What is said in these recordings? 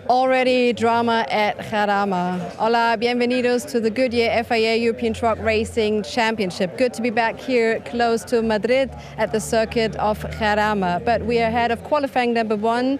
Already drama at Jarama. Hola, bienvenidos to the Goodyear FIA European Truck Racing Championship. Good to be back here close to Madrid at the circuit of Jarama. But we are ahead of qualifying number one.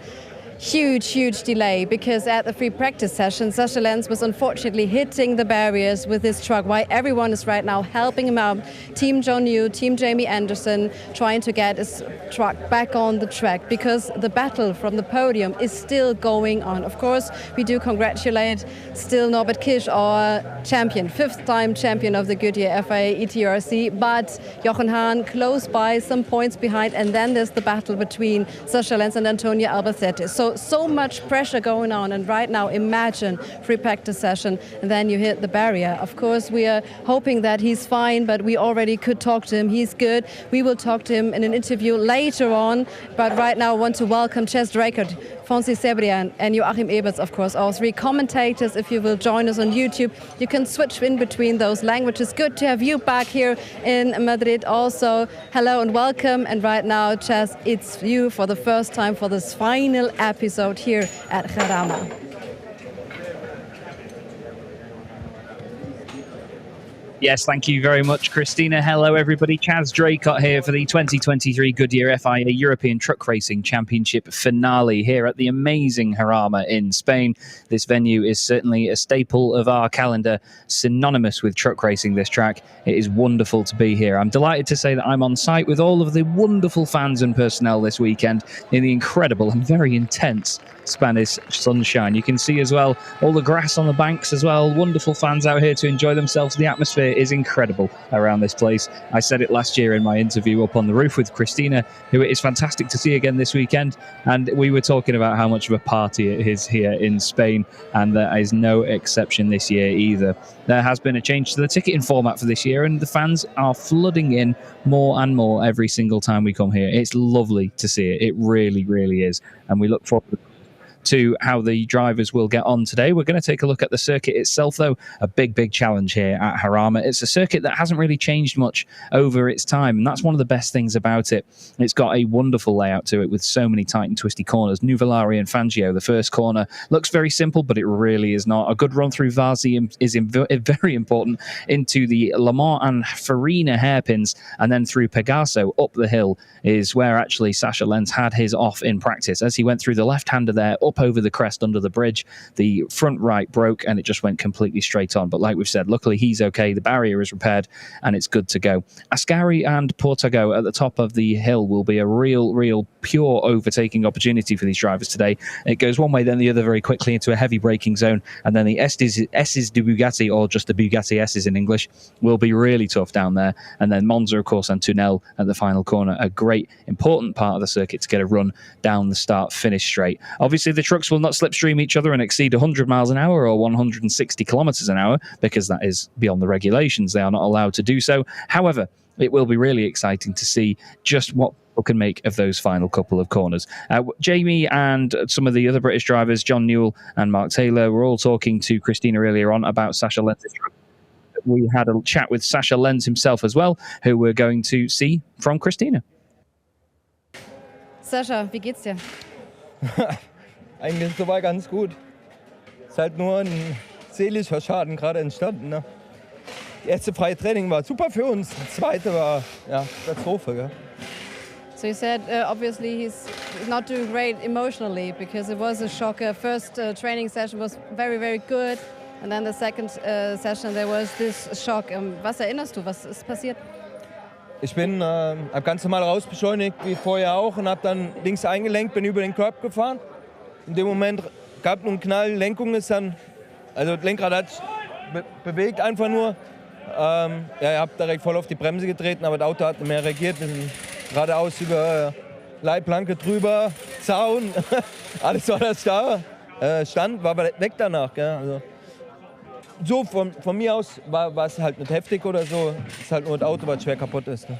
Huge delay because at the free practice session, Sascha Lenz was unfortunately hitting the barriers with his truck. Why everyone is right now helping him out. Team John New, Team Jamie Anderson, trying to get his truck back on the track because the battle from the podium is still going on. Of course, we do congratulate still Norbert Kisch, our champion, fifth-time champion of the Goodyear FIA ETRC, but Jochen Hahn close by, some points behind, and then there's the battle between Sascha Lenz and Antonio Albacete. So much pressure going on, and right now imagine free practice session and then you hit the barrier. Of course we are hoping that he's fine, but we already could talk to him. He's good. We will talk to him in an interview later on, but right now I want to welcome Ches Drakert, Fonsi Sebrian and Joachim Eberts, of course, all three commentators. If you will join us on YouTube, you can switch in between those languages. Good to have you back here in Madrid also. Hello and welcome. And right now, Ches, it's you for the first time for this final episode here at Jarama. Yes, thank you very much, Christina. Hello, everybody. Chaz Draycott here for the 2023 Goodyear FIA European Truck Racing Championship finale here at the amazing Jarama in Spain. This venue is certainly a staple of our calendar, synonymous with truck racing, this track. It is wonderful to be here. I'm delighted to say that I'm on site with all of the wonderful fans and personnel this weekend in the incredible and very intense Spanish sunshine. You can see as well all the grass on the banks as well. Wonderful fans out here to enjoy themselves. The atmosphere is incredible around this place. I said it last year in my interview up on the roof with Christina, who it is fantastic to see again this weekend, and we were talking about how much of a party it is here in Spain, and there is no exception this year either. There has been a change to the ticketing format for this year, and the fans are flooding in more and more every single time we come here. It's lovely to see it. It really is, and we look forward to how the drivers will get on today. We're going to take a look at the circuit itself, though. A big challenge here at Jarama. It's a circuit that hasn't really changed much over its time, and that's one of the best things about it. It's got a wonderful layout to it with so many tight and twisty corners. Nuvolari and Fangio, the first corner, looks very simple, but it really is not. A good run through Varzi is very important into the Le Mans and Farina hairpins, and then through Pegaso up the hill is where actually Sascha Lenz had his off in practice. As he went through the left-hander there, up over the crest under the bridge, the front right broke and it just went completely straight on. But like we've said, luckily he's okay. The barrier is repaired and it's good to go. Ascari and Portago at the top of the hill will be a real pure overtaking opportunity for these drivers today. It goes one way then the other very quickly into a heavy braking zone, and then the S's de Bugatti, or just the Bugatti S's in English, will be really tough down there. And then Monza, of course, and Tunel at the final corner, a great important part of the circuit to get a run down the start finish straight. Obviously the trucks will not slipstream each other and exceed 100 miles an hour or 160 kilometers an hour, because that is beyond the regulations. They are not allowed to do so. However, it will be really exciting to see just what people can make of those final couple of corners. Jamie and some of the other British drivers, John Newell and Mark Taylor, were all talking to Christina earlier on about Sascha Lenz's truck. We had a chat with Sascha Lenz himself as well, who we're going to see from Christina. Sascha, wie geht's dir? Eigentlich soweit ganz gut. Ist halt nur ein seelischer Schaden gerade entstanden. Ne? Das erste freie Training war super für uns, das zweite war Katastrophe. Gell? So you said obviously he's not doing great emotionally because it was a shocker. First training session was very good, and then the second session there was this shock. Was erinnerst du? Was ist passiert? Ich bin hab ganz normal rausbeschleunigt wie vorher auch und habe dann links eingelenkt, bin über den Curb gefahren. In dem Moment gab es einen Knall, Lenkung ist dann, also das Lenkrad hat bewegt einfach nur. Ich habe direkt voll auf die Bremse getreten, aber das Auto hat nicht mehr reagiert. Wir sind geradeaus über Leitplanke drüber, Zaun, alles war das da. Stand, war aber weg danach. Gell? Also, so von mir aus war es halt nicht heftig oder so. Es ist halt nur das Auto, was schwer kaputt ist. Ne?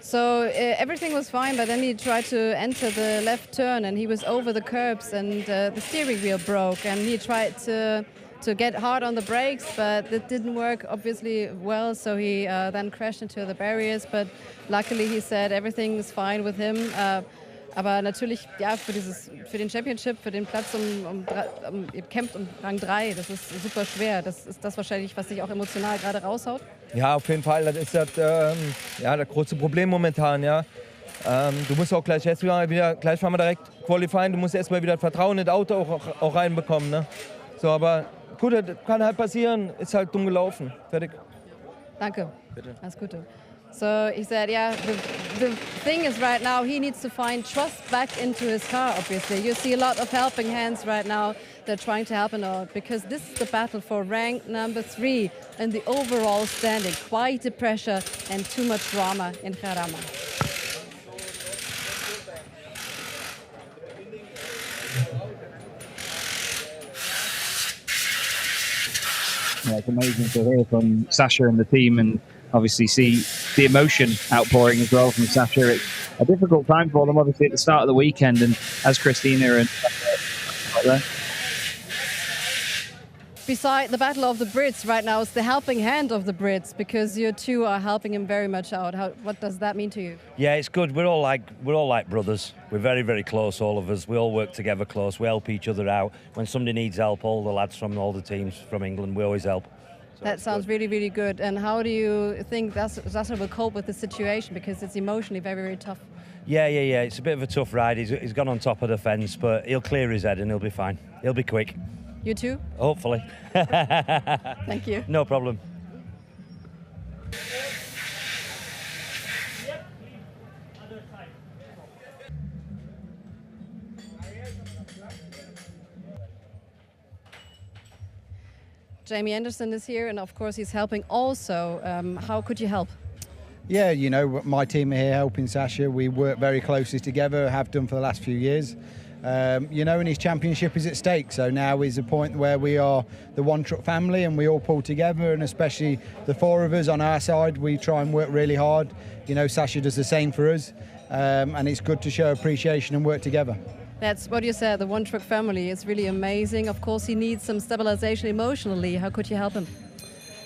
So everything was fine, but then he tried to enter the left turn and he was over the curbs and the steering wheel broke, and he tried to get hard on the brakes, but it didn't work obviously well, so he then crashed into the barriers. But luckily he said everything is fine with him. Aber natürlich, ja, für den Championship, für den Platz ihr kämpft um Rang 3, das ist super schwer. Das ist das wahrscheinlich, was dich auch emotional gerade raushaut? Ja, auf jeden Fall. Das ist das große Problem momentan. Ja. Du musst auch gleich gleich fahren wir direkt qualifieren. Du musst erstmal wieder Vertrauen in das Auto auch reinbekommen. Ne? So, aber gut, das kann halt passieren. Ist halt dumm gelaufen. Fertig. Danke. Bitte. Alles Gute. So he said, yeah, the thing is right now he needs to find trust back into his car, obviously. You see a lot of helping hands right now. They're trying to help him out because this is the battle for rank number 3 in the overall standing. Quite the pressure and too much drama in Jarama. Yeah, it's amazing to hear from Sasha and the team, and obviously see the emotion outpouring as well from Sasha. It's a difficult time for them, obviously, at the start of the weekend, and as Christina and Beside the battle of the Brits right now, it's the helping hand of the Brits because you two are helping him very much out. What does that mean to you? Yeah, it's good. We're all like brothers. We're very, very close, all of us. We all work together close. We help each other out. When somebody needs help, all the lads from all the teams from England, we always help. So that sounds really, really good. And how do you think Sasha will cope with the situation? Because it's emotionally very, very tough. Yeah. It's a bit of a tough ride. He's gone on top of the fence, but he'll clear his head and he'll be fine. He'll be quick. You too? Hopefully. Thank you. No problem. Jamie Anderson is here, and of course he's helping also. How could you help? Yeah, you know, my team are here helping Sasha. We work very closely together, have done for the last few years. You know, and his championship is at stake. So now is a point where we are the one truck family and we all pull together, and especially the four of us on our side, we try and work really hard. You know, Sasha does the same for us, and it's good to show appreciation and work together. That's what you said, the one truck family. It's really amazing. Of course, he needs some stabilization emotionally. How could you help him?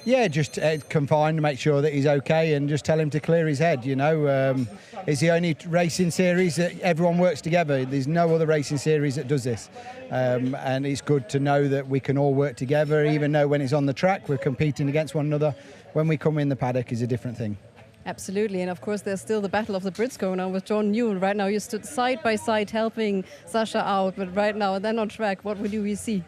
Yeah, just confine to make sure that he's okay and just tell him to clear his head, you know. It's the only racing series that everyone works together. There's no other racing series that does this. And it's good to know that we can all work together, even though when it's on the track, we're competing against one another. When we come in the paddock is a different thing. Absolutely, and of course there's still the battle of the Brits going on with John Newell. Right now you stood side by side helping Sasha out, but right now then on track, what will we see?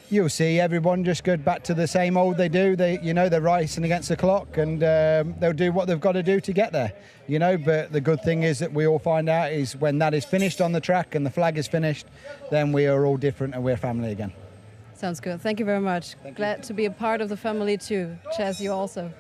You'll see everyone just go back to the same old they do. They're racing against the clock, and they'll do what they've got to do to get there. You know, but the good thing is that we all find out is when that is finished on the track and the flag is finished, then we are all different and we're family again. Sounds good. Thank you very much. Glad to be a part of the family too. Chaz, you also.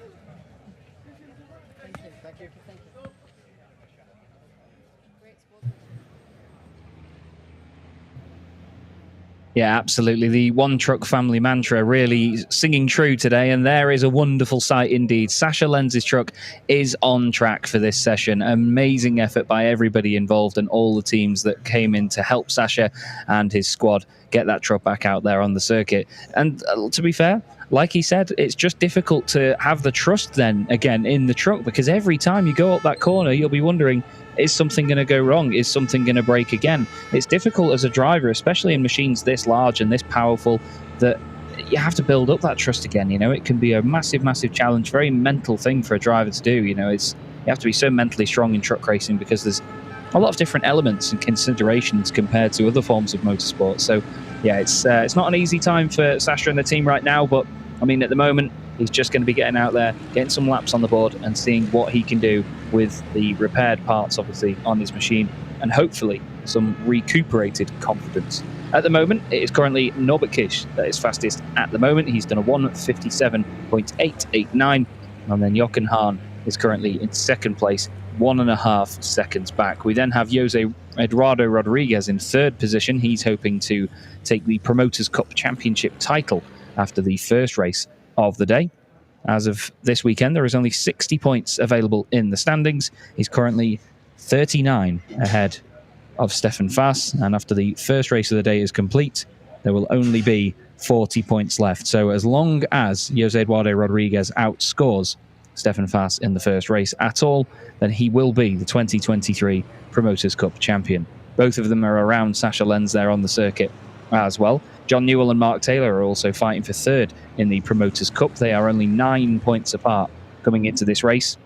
Yeah, absolutely. The one truck family mantra really singing true today, and there is a wonderful sight indeed. Sasha Lenz's truck is on track for this session. Amazing effort by everybody involved and all the teams that came in to help Sasha and his squad get that truck back out there on the circuit. And to be fair, like he said, it's just difficult to have the trust then again in the truck, because every time you go up that corner, you'll be wondering, is something going to go wrong? Is something going to break again? It's difficult as a driver, especially in machines this large and this powerful, that you have to build up that trust again. You know, it can be a massive, massive challenge, very mental thing for a driver to do. You know, you have to be so mentally strong in truck racing because there's a lot of different elements and considerations compared to other forms of motorsport. So, yeah, it's not an easy time for Sasha and the team right now, but I mean, at the moment, he's just going to be getting out there, getting some laps on the board and seeing what he can do with the repaired parts, obviously, on his machine, and hopefully some recuperated confidence. At the moment, it is currently Norbert Kish that is fastest at the moment. He's done a 1:57.889, and then Jochen Hahn is currently in second place, 1.5 seconds back. We then have Jose Eduardo Rodriguez in third position. He's hoping to take the Promoters Cup Championship title after the first race of the day. As of this weekend, there is only 60 points available in the standings. He's currently 39 ahead of Stefan Fass, and after the first race of the day is complete, there will only be 40 points left. So as long as Jose Eduardo Rodriguez outscores Stefan Fass in the first race at all, then he will be the 2023 Promoters Cup champion. Both of them are around Sasha Lenz there on the circuit as well. John Newell and Mark Taylor are also fighting for third in the Promoters Cup. They are only 9 points apart coming into this race.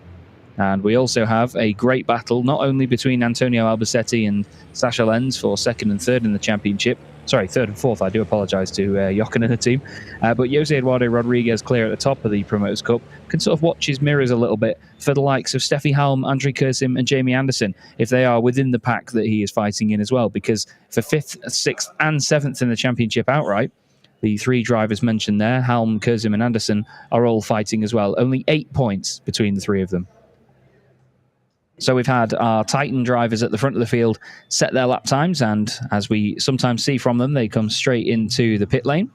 And we also have a great battle, not only between Antonio Albacete and Sasha Lenz for second and third in the championship. Sorry, third and fourth. I do apologise to Jochen and the team. But Jose Eduardo Rodriguez clear at the top of the Promoters Cup. Can sort of watch his mirrors a little bit for the likes of Steffi Halm, Andre Kursim and Jamie Anderson, if they are within the pack that he is fighting in as well. Because for 5th, 6th and 7th in the championship outright, the 3 drivers mentioned there, Halm, Kursim and Anderson, are all fighting as well. Only 8 points between the 3 of them. So we've had our Titan drivers at the front of the field set their lap times, and as we sometimes see from them, they come straight into the pit lane.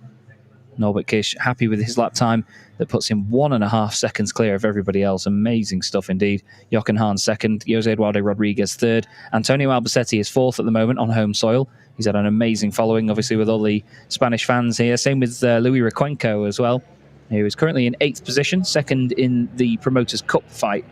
Norbert Kish happy with his lap time. That puts him 1.5 seconds clear of everybody else. Amazing stuff indeed. Jochen Hahn second, Jose Eduardo Rodriguez third. Antonio Albacete is fourth at the moment on home soil. He's had an amazing following, obviously, with all the Spanish fans here. Same with Louis Recuenco as well, who is currently in 8th position, second in the Promoters Cup fight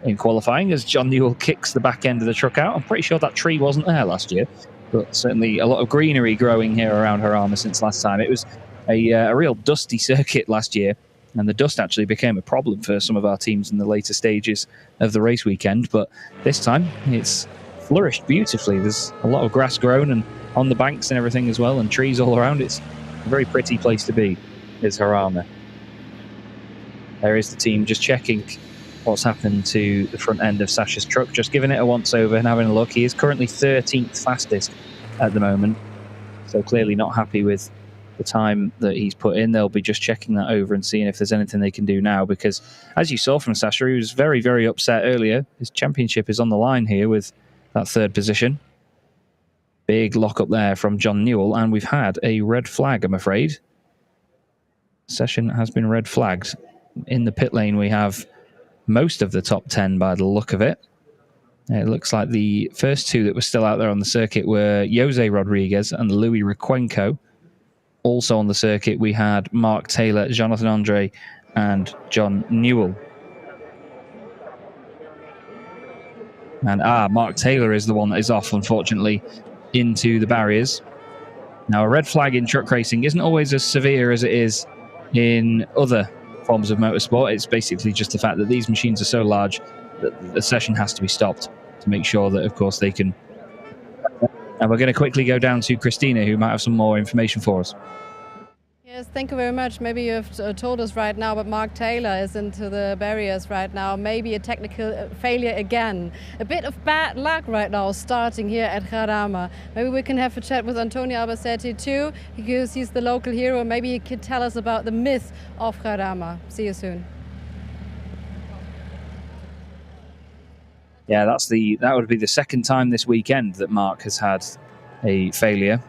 in qualifying, as John Newell kicks the back end of the truck out. I'm pretty sure that tree wasn't there last year, but certainly a lot of greenery growing here around Jarama since last time. It was a real dusty circuit last year, and the dust actually became a problem for some of our teams in the later stages of the race weekend, but this time it's flourished beautifully. There's a lot of grass grown and on the banks and everything as well, and trees all around. It's a very pretty place to be, is Jarama. There is the team just checking what's happened to the front end of Sasha's truck, just giving it a once over and having a look. He is currently 13th fastest at the moment, so clearly not happy with the time that he's put in. They'll be just checking that over and seeing if there's anything they can do now, because as you saw from Sasha, he was very, very upset earlier. His championship is on the line here with that third position. Big lock up there from John Newell, and we've had a red flag, I'm afraid. Session has been red flagged. In the pit lane, we have most of the top 10 by the look of it. It looks like the first 2 that were still out there on the circuit were Jose Rodriguez and Louis Recuenco. Also on the circuit, we had Mark Taylor, Jonathan Andre, and John Newell. And Mark Taylor is the one that is off, unfortunately, into the barriers. Now, a red flag in truck racing isn't always as severe as it is in other forms of motorsport. It's basically just the fact that these machines are so large that the session has to be stopped to make sure that, of course, they can. And we're going to quickly go down to Christina, who might have some more information for us. Yes, thank you very much. Maybe you have told us right now, but Mark Taylor is into the barriers right now. Maybe a technical failure again. A bit of bad luck right now starting here at Jarama. Maybe we can have a chat with Antonio Albacete too, because he's the local hero. Maybe he could tell us about the myth of Jarama. See you soon. Yeah, that would be the second time this weekend that Mark has had a failure,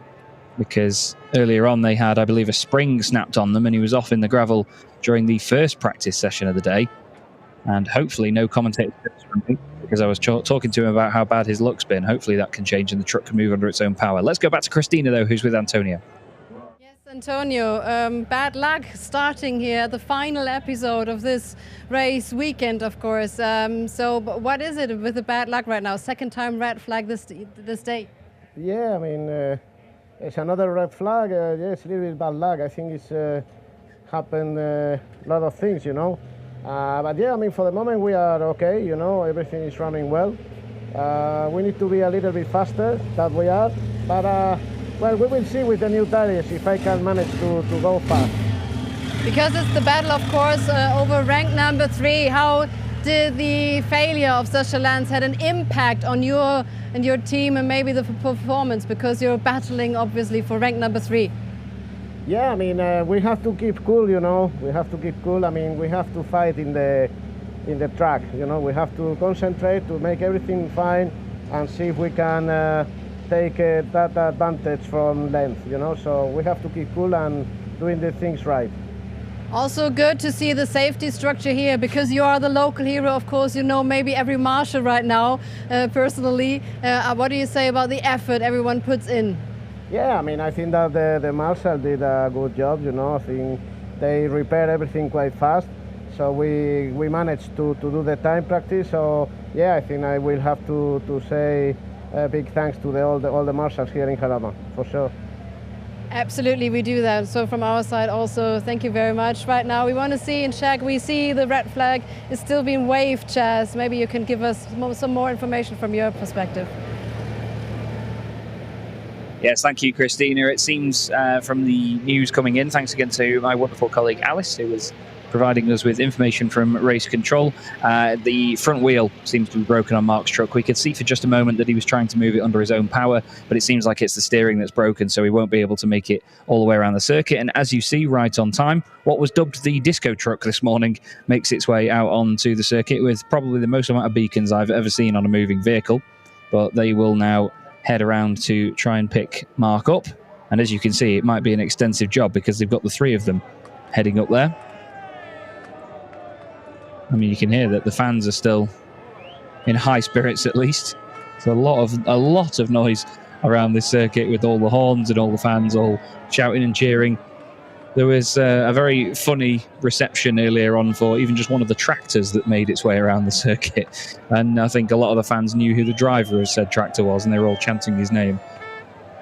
because earlier on they had, I believe, a spring snapped on them and he was off in the gravel during the first practice session of the day. And hopefully no commentator from me, because I was talking to him about how bad his luck's been. Hopefully that can change and the truck can move under its own power. Let's go back to Christina, though, who's with Antonio. Antonio, bad luck starting here, the final episode of this race weekend, of course. So what is it with the bad luck right now? Second time red flag this day. Yeah, I mean, it's another red flag. Yes, a little bit bad luck. I think it's happened a lot of things, you know. But yeah, I mean, for the moment we are okay, you know, everything is running well. We need to be a little bit faster than we are, but well, we will see with the new tires if I can manage to go fast. Because it's the battle, of course, over rank number 3. How did the failure of Sasha Lenz had an impact on your and your team and maybe the performance, because you're battling obviously for rank number 3? Yeah, I mean, we have to keep cool, you know. We have to keep cool. I mean, we have to fight in the track, you know. We have to concentrate to make everything fine and see if we can take that advantage from Lenz, you know. So we have to keep cool and doing the things right. Also good to see the safety structure here, because you are the local hero, of course. You know maybe every marshal right now personally. What do you say about the effort everyone puts in? Yeah, I mean, I think that the marshal did a good job, you know. I think they repaired everything quite fast. So we managed to do the time practice. So yeah, I think I will have to say big thanks to all the marshals here in Jarama, for sure. Absolutely, we do that. So from our side also, thank you very much. Right now we want to see in Czech, we see the red flag is still being waved, Chaz. Maybe you can give us some more information from your perspective. Yes, thank you, Christina. It seems from the news coming in, thanks again to my wonderful colleague Alice, who was providing us with information from race control. The front wheel seems to be broken on Mark's truck. We could see for just a moment that he was trying to move it under his own power, but it seems like it's the steering that's broken, so he won't be able to make it all the way around the circuit. And as you see, right on time, what was dubbed the disco truck this morning makes its way out onto the circuit with probably the most amount of beacons I've ever seen on a moving vehicle. But they will now head around to try and pick Mark up. And as you can see, it might be an extensive job because they've got the three of them heading up there. I mean, you can hear that the fans are still in high spirits, at least. So a lot of noise around this circuit with all the horns and all the fans all shouting and cheering. There was a very funny reception earlier on for even just one of the tractors that made its way around the circuit. And I think a lot of the fans knew who the driver of said tractor was, and they were all chanting his name.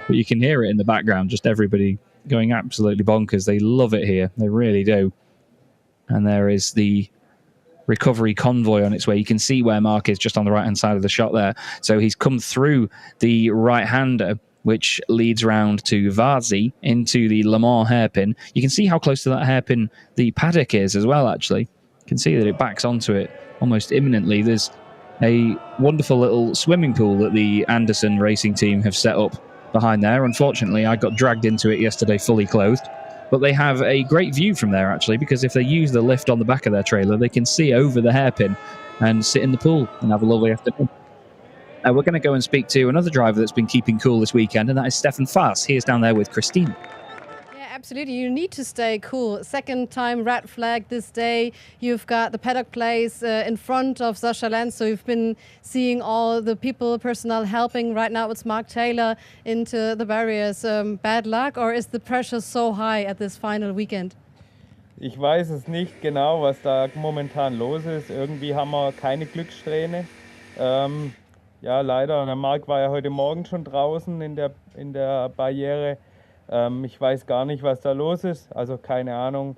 But you can hear it in the background, just everybody going absolutely bonkers. They love it here. They really do. And there is the recovery convoy on its way. You can see where Mark is just on the right-hand side of the shot there. So he's come through the right-hander, which leads round to Varzy into the Le Mans hairpin. You can see how close to that hairpin the paddock is as well, actually. You can see that it backs onto it almost imminently. There's a wonderful little swimming pool that the Anderson racing team have set up behind there. Unfortunately, I got dragged into it yesterday fully clothed. But they have a great view from there, actually, because if they use the lift on the back of their trailer, they can see over the hairpin and sit in the pool and have a lovely afternoon. We're going to go and speak to another driver that's been keeping cool this weekend, and that is Stefan Faas. He is down there with Christina. Yeah, absolutely. You need to stay cool. Second time red flag this day. You've got the paddock place in front of Sasha Lenz, so you've been seeing all the personnel helping. Right now it's Mark Taylor into the barriers. Bad luck, or is the pressure so high at this final weekend? Ich weiß es nicht genau, was da momentan los ist. Irgendwie haben wir keine Glückssträhne. Ja, leider. Der Marc war ja heute Morgen schon draußen in der Barriere. Ich weiß gar nicht, was da los ist. Also keine Ahnung.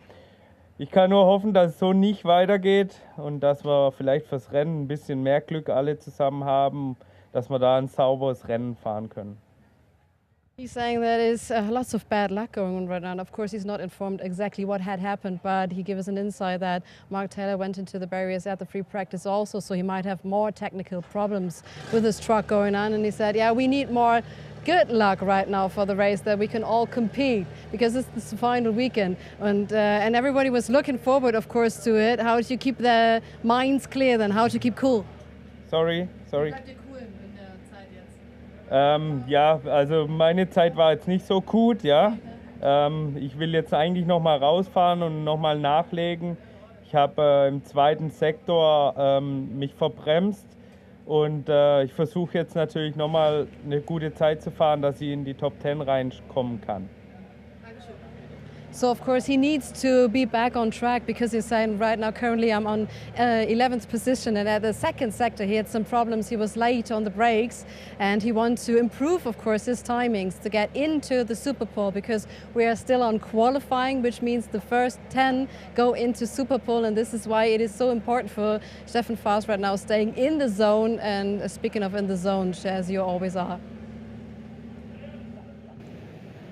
Ich kann nur hoffen, dass es so nicht weitergeht und dass wir vielleicht fürs Rennen ein bisschen mehr Glück alle zusammen haben, dass wir da ein sauberes Rennen fahren können. He's saying there is lots of bad luck going on right now. And of course, he's not informed exactly what had happened, but he gave us an insight that Mark Taylor went into the barriers at the free practice also, so he might have more technical problems with his truck going on. And he said, yeah, we need more good luck right now for the race, that we can all compete, because it's the final weekend. And everybody was looking forward, of course, to it. How do you keep their minds clear then? How to keep cool? Sorry. Ja, also meine Zeit war jetzt nicht so gut, ja. Ich will jetzt eigentlich noch mal rausfahren und noch mal nachlegen. Ich habe im zweiten Sektor mich verbremst und ich versuche jetzt natürlich noch mal eine gute Zeit zu fahren, dass ich in die Top 10 reinkommen kann. So of course he needs to be back on track, because he's saying right now currently I'm on 11th position, and at the second sector he had some problems. He was late on the brakes, and he wants to improve of course his timings to get into the Super Pole, because we are still on qualifying, which means the first 10 go into Super Pole, and this is why it is so important for Stefan Faas right now staying in the zone. And speaking of in the zone, as you always are.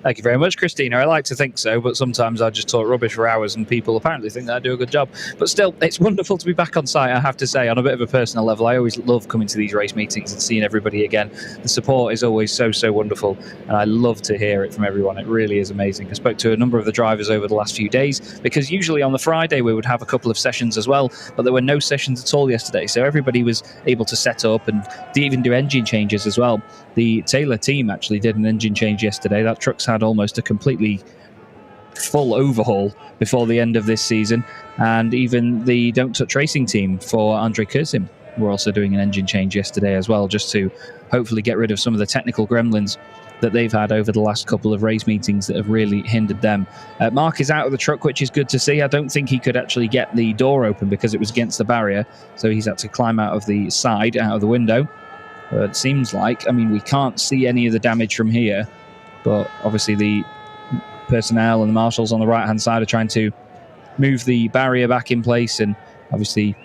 Thank you very much, Christina. I like to think so, but sometimes I just talk rubbish for hours and people apparently think that I do a good job. But still, it's wonderful to be back on site, I have to say, on a bit of a personal level. I always love coming to these race meetings and seeing everybody again. The support is always so, so wonderful, and I love to hear it from everyone. It really is amazing. I spoke to a number of the drivers over the last few days, because usually on the Friday we would have a couple of sessions as well, but there were no sessions at all yesterday, so everybody was able to set up and even do engine changes as well. The Taylor team actually did an engine change yesterday. That truck's had almost a completely full overhaul before the end of this season, and even the Don't Touch Racing team for Andre Kurzim were also doing an engine change yesterday as well, just to hopefully get rid of some of the technical gremlins that they've had over the last couple of race meetings that have really hindered them. Mark is out of the truck, which is good to see. I don't think he could actually get the door open because it was against the barrier, so he's had to climb out of the side, out of the window. But it seems like, I mean, we can't see any of the damage from here, but obviously the personnel and the marshals on the right-hand side are trying to move the barrier back in place and obviously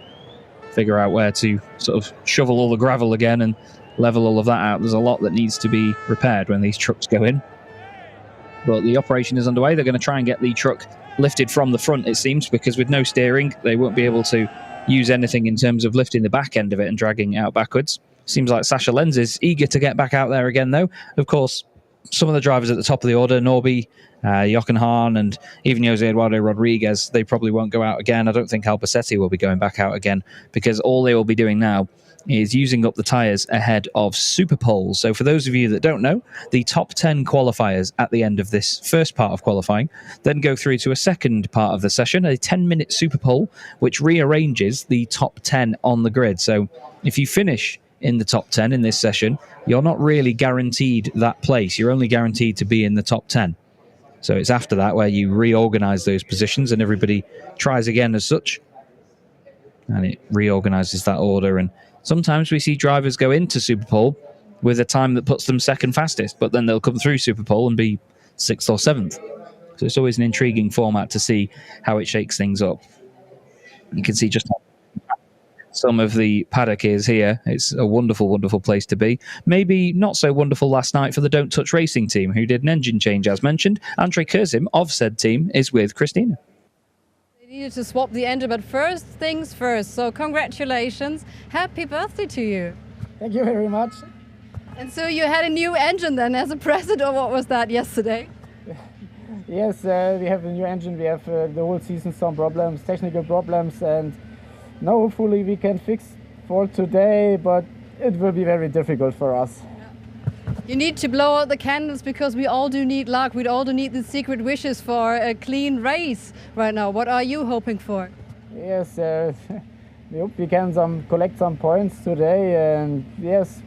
figure out where to sort of shovel all the gravel again and level all of that out. There's a lot that needs to be repaired when these trucks go in. But the operation is underway. They're going to try and get the truck lifted from the front, it seems, because with no steering, they won't be able to use anything in terms of lifting the back end of it and dragging it out backwards. Seems like Sasha Lenz is eager to get back out there again, though. Of course, some of the drivers at the top of the order, Norby, Jochen Hahn, and even Jose Eduardo Rodriguez, they probably won't go out again. I don't think Albacete will be going back out again, because all they will be doing now is using up the tyres ahead of Super Poles. So for those of you that don't know, the top 10 qualifiers at the end of this first part of qualifying then go through to a second part of the session, a 10-minute Super Pole, which rearranges the top 10 on the grid. So if you finish in the top 10 in this session, you're not really guaranteed that place. You're only guaranteed to be in the top 10. So it's after that where you reorganize those positions and everybody tries again as such. And it reorganizes that order. And sometimes we see drivers go into Super Pole with a time that puts them second fastest, but then they'll come through Super Pole and be 6th or 7th. So it's always an intriguing format to see how it shakes things up. You can see just how some of the paddock is here. It's a wonderful, wonderful place to be. Maybe not so wonderful last night for the Don't Touch Racing team, who did an engine change, as mentioned. Andre Kurzim of said team is with Christina. They needed to swap the engine, but first things first. So congratulations. Happy birthday to you. Thank you very much. And so you had a new engine then as a present, or what was that yesterday? Yes, we have a new engine. We have the whole season some problems, technical problems, and now hopefully we can fix for today, but it will be very difficult for us. You need to blow out the candles because we all do need luck. We all do need the secret wishes for a clean race right now. What are you hoping for? Yes, we hope we can collect some points today, and yes,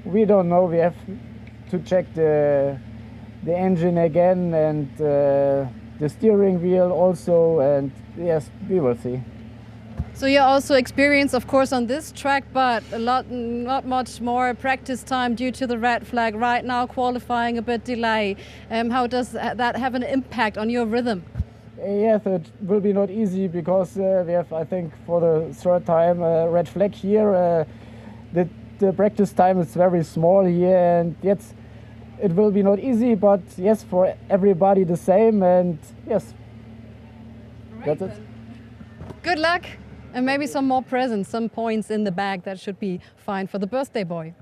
we don't know. We have to check the engine again and the steering wheel also, and yes, we will see. So you're also experienced, of course, on this track, but not much more practice time due to the red flag. Right now, qualifying a bit delay. How does that have an impact on your rhythm? Yes, it will be not easy because we have, I think, for the third time a red flag here. The practice time is very small here, and yes, it will be not easy, but yes, for everybody the same, and yes, Great, that's it. Good luck. And maybe some more presents, some points in the bag. That should be fine for the birthday boy.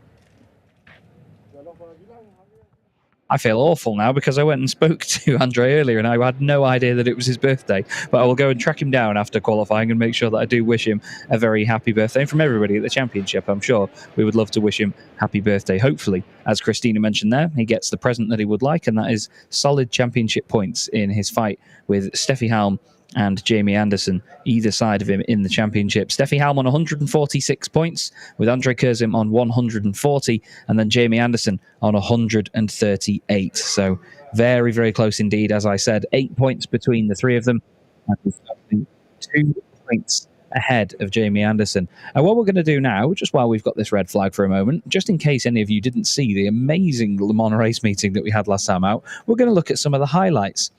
I feel awful now because I went and spoke to Andre earlier and I had no idea that it was his birthday. But I will go and track him down after qualifying and make sure that I do wish him a very happy birthday. And from everybody at the championship, I'm sure we would love to wish him happy birthday. Hopefully, as Christina mentioned there, he gets the present that he would like, and that is solid championship points in his fight with Steffi Halm and Jamie Anderson, either side of him in the championship. Steffi Halm on 146 points, with Andre Kurzim on 140, and then Jamie Anderson on 138. So very, very close indeed. As I said, 8 points between the three of them, and 2 points ahead of Jamie Anderson. And what we're going to do now, just while we've got this red flag for a moment, just in case any of you didn't see the amazing Le Mans race meeting that we had last time out, we're going to look at some of the highlights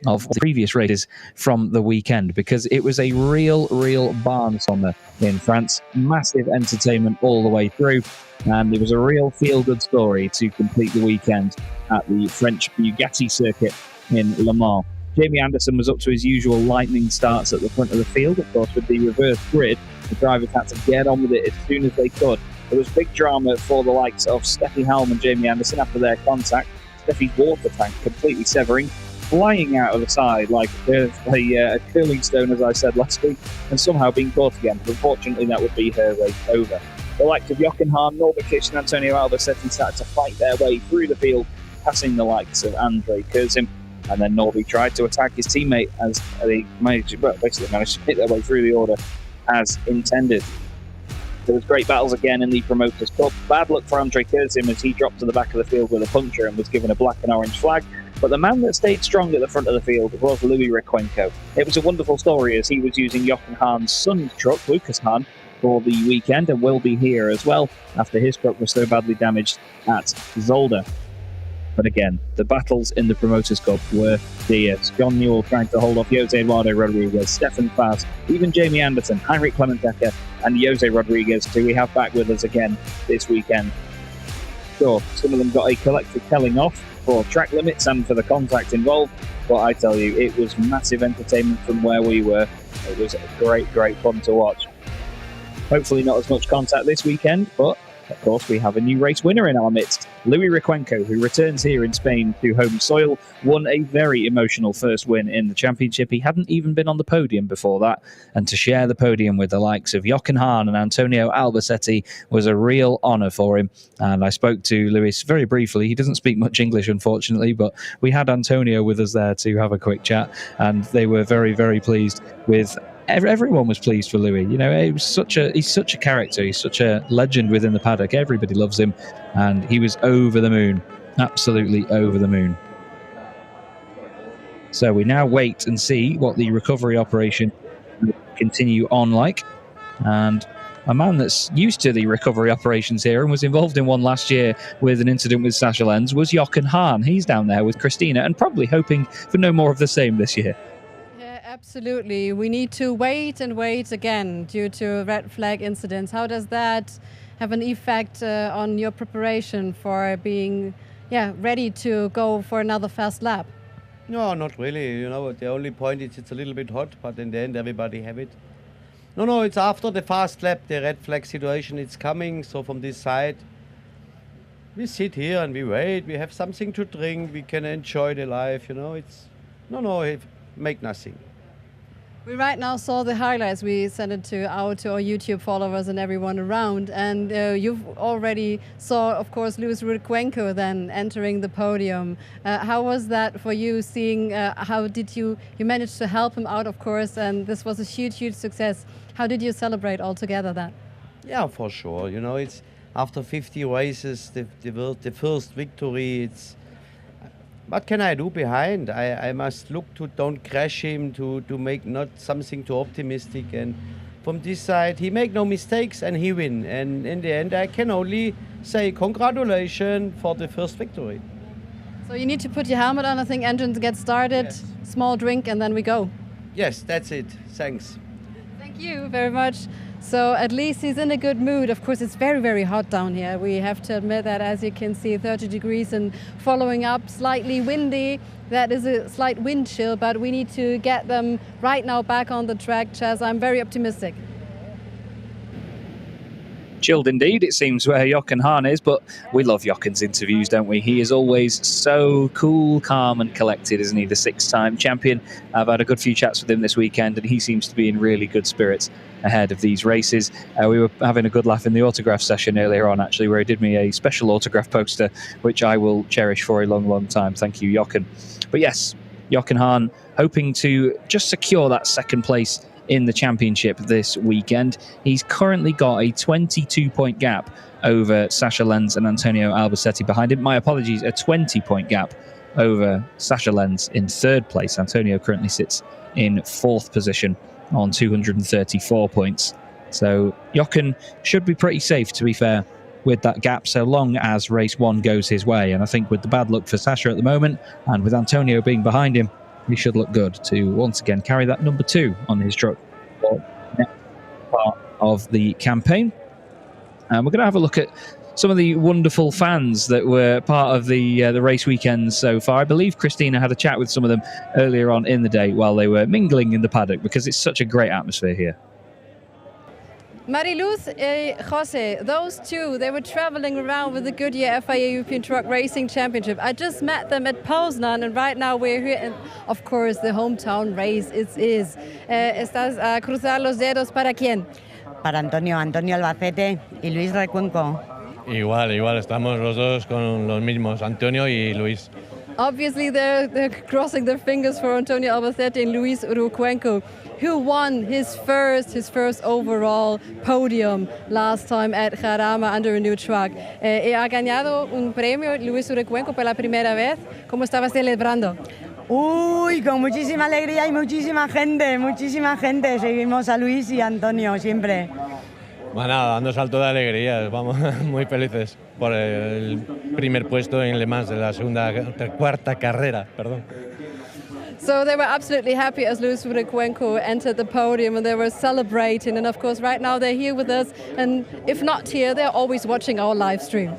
of the previous races from the weekend, because it was a real barnstormer in France. Massive entertainment all the way through, and it was a real feel-good story to complete the weekend at the French Bugatti circuit in Le Mans. Jamie Anderson was up to his usual lightning starts at the front of the field. Of course, with the reverse grid, the drivers had to get on with it as soon as they could. There was big drama for the likes of Steffi Halm and Jamie Anderson after their contact. Steffi's water tank completely severing, flying out of the side like a curling stone, as I said last week, and somehow being caught again. But unfortunately, that would be her race over. The likes of Jochen Hahn, Norbert Kish and Antonio Albacete started to fight their way through the field, passing the likes of Andre Kurzim, and then Norby tried to attack his teammate as they managed to hit their way through the order as intended. There was great battles again in the Promoters Cup. Bad luck for Andre Kurzim as he dropped to the back of the field with a puncture and was given a black and orange flag. But the man that stayed strong at the front of the field was Louis Requenco. It was a wonderful story as he was using Jochen Hahn's son's truck, Lucas Hahn, for the weekend and will be here as well after his truck was so badly damaged at Zolder. But again, the battles in the Promoters Cup were fierce. John Newell trying to hold off Jose Eduardo Rodriguez, Stefan Fast, even Jamie Anderson, Heinrich Clementecker, and Jose Rodriguez, who we have back with us again this weekend. Sure, some of them got a collective telling off for track limits and for the contact involved, but I tell you, it was massive entertainment from where we were. It was great, great fun to watch. Hopefully not as much contact this weekend, but of course, we have a new race winner in our midst. Louis Requenco, who returns here in Spain to home soil, won a very emotional first win in the championship. He hadn't even been on the podium before that, and to share the podium with the likes of Jochen Hahn and Antonio Albacete was a real honour for him. And I spoke to Louis very briefly. He doesn't speak much English, unfortunately, but we had Antonio with us there to have a quick chat, and they were very, very pleased with. Everyone was pleased for Louis. You know, he's such a character. He's such a legend within the paddock. Everybody loves him, and he was over the moon, absolutely over the moon. So we now wait and see what the recovery operation will continue on like. And a man that's used to the recovery operations here and was involved in one last year with an incident with Sascha Lenz was Jochen Hahn. He's down there with Christina and probably hoping for no more of the same this year. Absolutely. We need to wait and wait again due to red flag incidents. How does that have an effect on your preparation for being ready to go for another fast lap? No, not really. You know, the only point is it's a little bit hot, but in the end everybody have it. No, it's after the fast lap, the red flag situation, it's coming. So from this side, we sit here and we wait. We have something to drink. We can enjoy the life, you know. It's make nothing. We right now saw the highlights. We sent it to our YouTube followers and everyone around. And you've already saw, of course, Louis Requenco then entering the podium. How was that for you, seeing how did you managed to help him out, of course, and this was a huge, huge success. How did you celebrate all together that? Yeah, for sure. You know, it's after 50 races, the first victory, it's what can I do behind? I must look to don't crash him, to make not something too optimistic. And from this side, he make no mistakes and he win. And in the end, I can only say congratulations for the first victory. So you need to put your helmet on. I think engines get started, yes. Small drink, and then we go. Yes, that's it. Thanks. Thank you very much. So at least he's in a good mood. Of course, it's very, very hot down here. We have to admit that, as you can see, 30 degrees and following up, slightly windy. That is a slight wind chill, but we need to get them right now back on the track, Chaz. I'm very optimistic. Chilled indeed, it seems, where Jochen Hahn is, but we love Jochen's interviews, don't we? He is always so cool, calm and collected, isn't he? The 6-time champion. I've had a good few chats with him this weekend and he seems to be in really good spirits ahead of these races. We were having a good laugh in the autograph session earlier on, actually, where he did me a special autograph poster, which I will cherish for a long, long time. Thank you, Jochen. But yes, Jochen Hahn hoping to just secure that second place in the championship this weekend. He's currently got a 22-point gap over Sascha Lenz and Antonio Albacete behind him. My apologies, a 20-point gap over Sascha Lenz in third place. Antonio currently sits in fourth position on 234 points. So Jochen should be pretty safe, to be fair, with that gap, so long as race one goes his way. And I think with the bad luck for Sascha at the moment, and with Antonio being behind him, he should look good to once again carry that number 2 on his truck for the next part of the campaign. And we're going to have a look at some of the wonderful fans that were part of the race weekends so far. I believe Christina had a chat with some of them earlier on in the day while they were mingling in the paddock, because it's such a great atmosphere here. Mariluz and Jose, those two, they were traveling around with the Goodyear FIA European Truck Racing Championship. I just met them at Poznan, and right now we're here, and of course the hometown race is. ¿Estás a cruzar los dedos para quién? Para Antonio Albacete y Luis Recuenco. Igual, estamos los dos con los mismos, Antonio y Luis. Obviously, they're crossing their fingers for Antonio Albacete and Luis Urucuenco, who won his first overall podium last time at Jarama under a new truck. Ha ganado un premio Luis Urucuenco por la primera vez. ¿Cómo estaba celebrando? Uy, con muchísima alegría y muchísima gente. Seguimos a Luis y a Antonio siempre. Bueno, dando salto de alegría, vamos muy felices por el primer puesto en Le Mans de la cuarta carrera, perdón. So they were absolutely happy as Luis Urucuenco entered the podium, and they were celebrating. And of course, right now they're here with us, and if not here, they're always watching our live stream.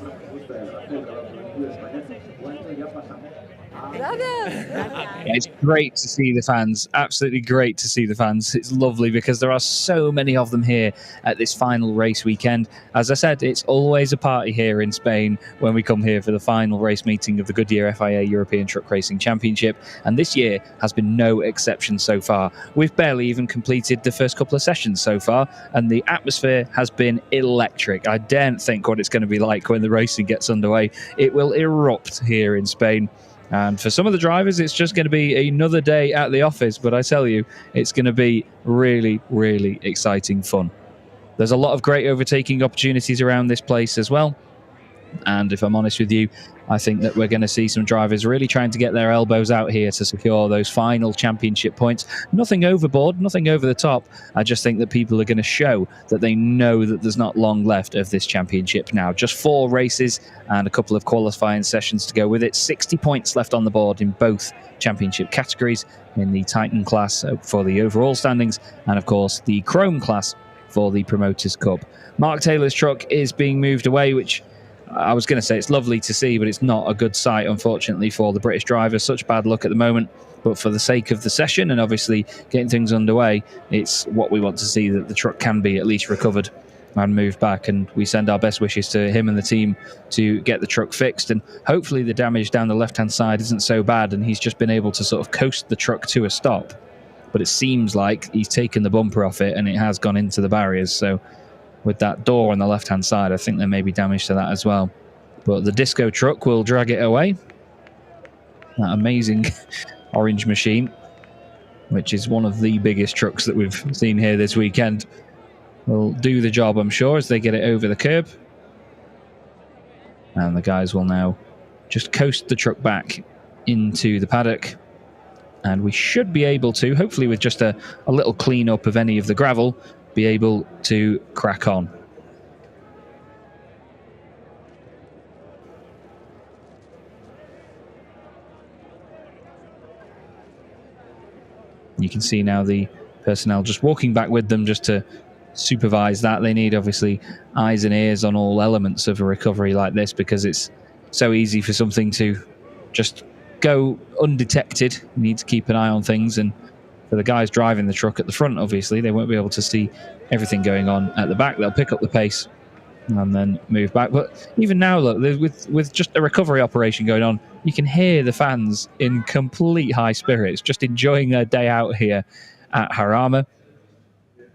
It's great to see the fans, absolutely great to see the fans. It's lovely because there are so many of them here at this final race weekend. As I said, it's always a party here in Spain when we come here for the final race meeting of the Goodyear FIA European Truck Racing Championship, and this year has been no exception so far. We've barely even completed the first couple of sessions so far, and the atmosphere has been electric. I daren't think what it's going to be like when the racing gets underway. It will erupt here in Spain. And for some of the drivers, it's just going to be another day at the office. But I tell you, it's going to be really, really exciting fun. There's a lot of great overtaking opportunities around this place as well. And if I'm honest with you, I think that we're going to see some drivers really trying to get their elbows out here to secure those final championship points. Nothing overboard, nothing over the top. I just think that people are going to show that they know that there's not long left of this championship now. Just 4 races and a couple of qualifying sessions to go with it. 60 points left on the board in both championship categories, in the Titan class for the overall standings, and of course the Chrome class for the Promoters Cup. Mark Taylor's truck is being moved away, which I was going to say it's lovely to see, but it's not a good sight, unfortunately, for the British drivers. Such bad luck at the moment. But for the sake of the session and obviously getting things underway, it's what we want to see, that the truck can be at least recovered and moved back. And we send our best wishes to him and the team to get the truck fixed. And hopefully the damage down the left-hand side isn't so bad, and he's just been able to sort of coast the truck to a stop. But it seems like he's taken the bumper off it and it has gone into the barriers. So with that door on the left-hand side, I think there may be damage to that as well. But the disco truck will drag it away. That amazing orange machine, which is one of the biggest trucks that we've seen here this weekend, will do the job, I'm sure, as they get it over the curb. And the guys will now just coast the truck back into the paddock. And we should be able to, hopefully with just a little clean-up of any of the gravel, be able to crack on. You can see now the personnel just walking back with them just to supervise that. They need obviously eyes and ears on all elements of a recovery like this, because it's so easy for something to just go undetected. You need to keep an eye on things, and for the guys driving the truck at the front, obviously, they won't be able to see everything going on at the back. They'll pick up the pace and then move back. But even now, look, with just a recovery operation going on, you can hear the fans in complete high spirits, just enjoying their day out here at Jarama.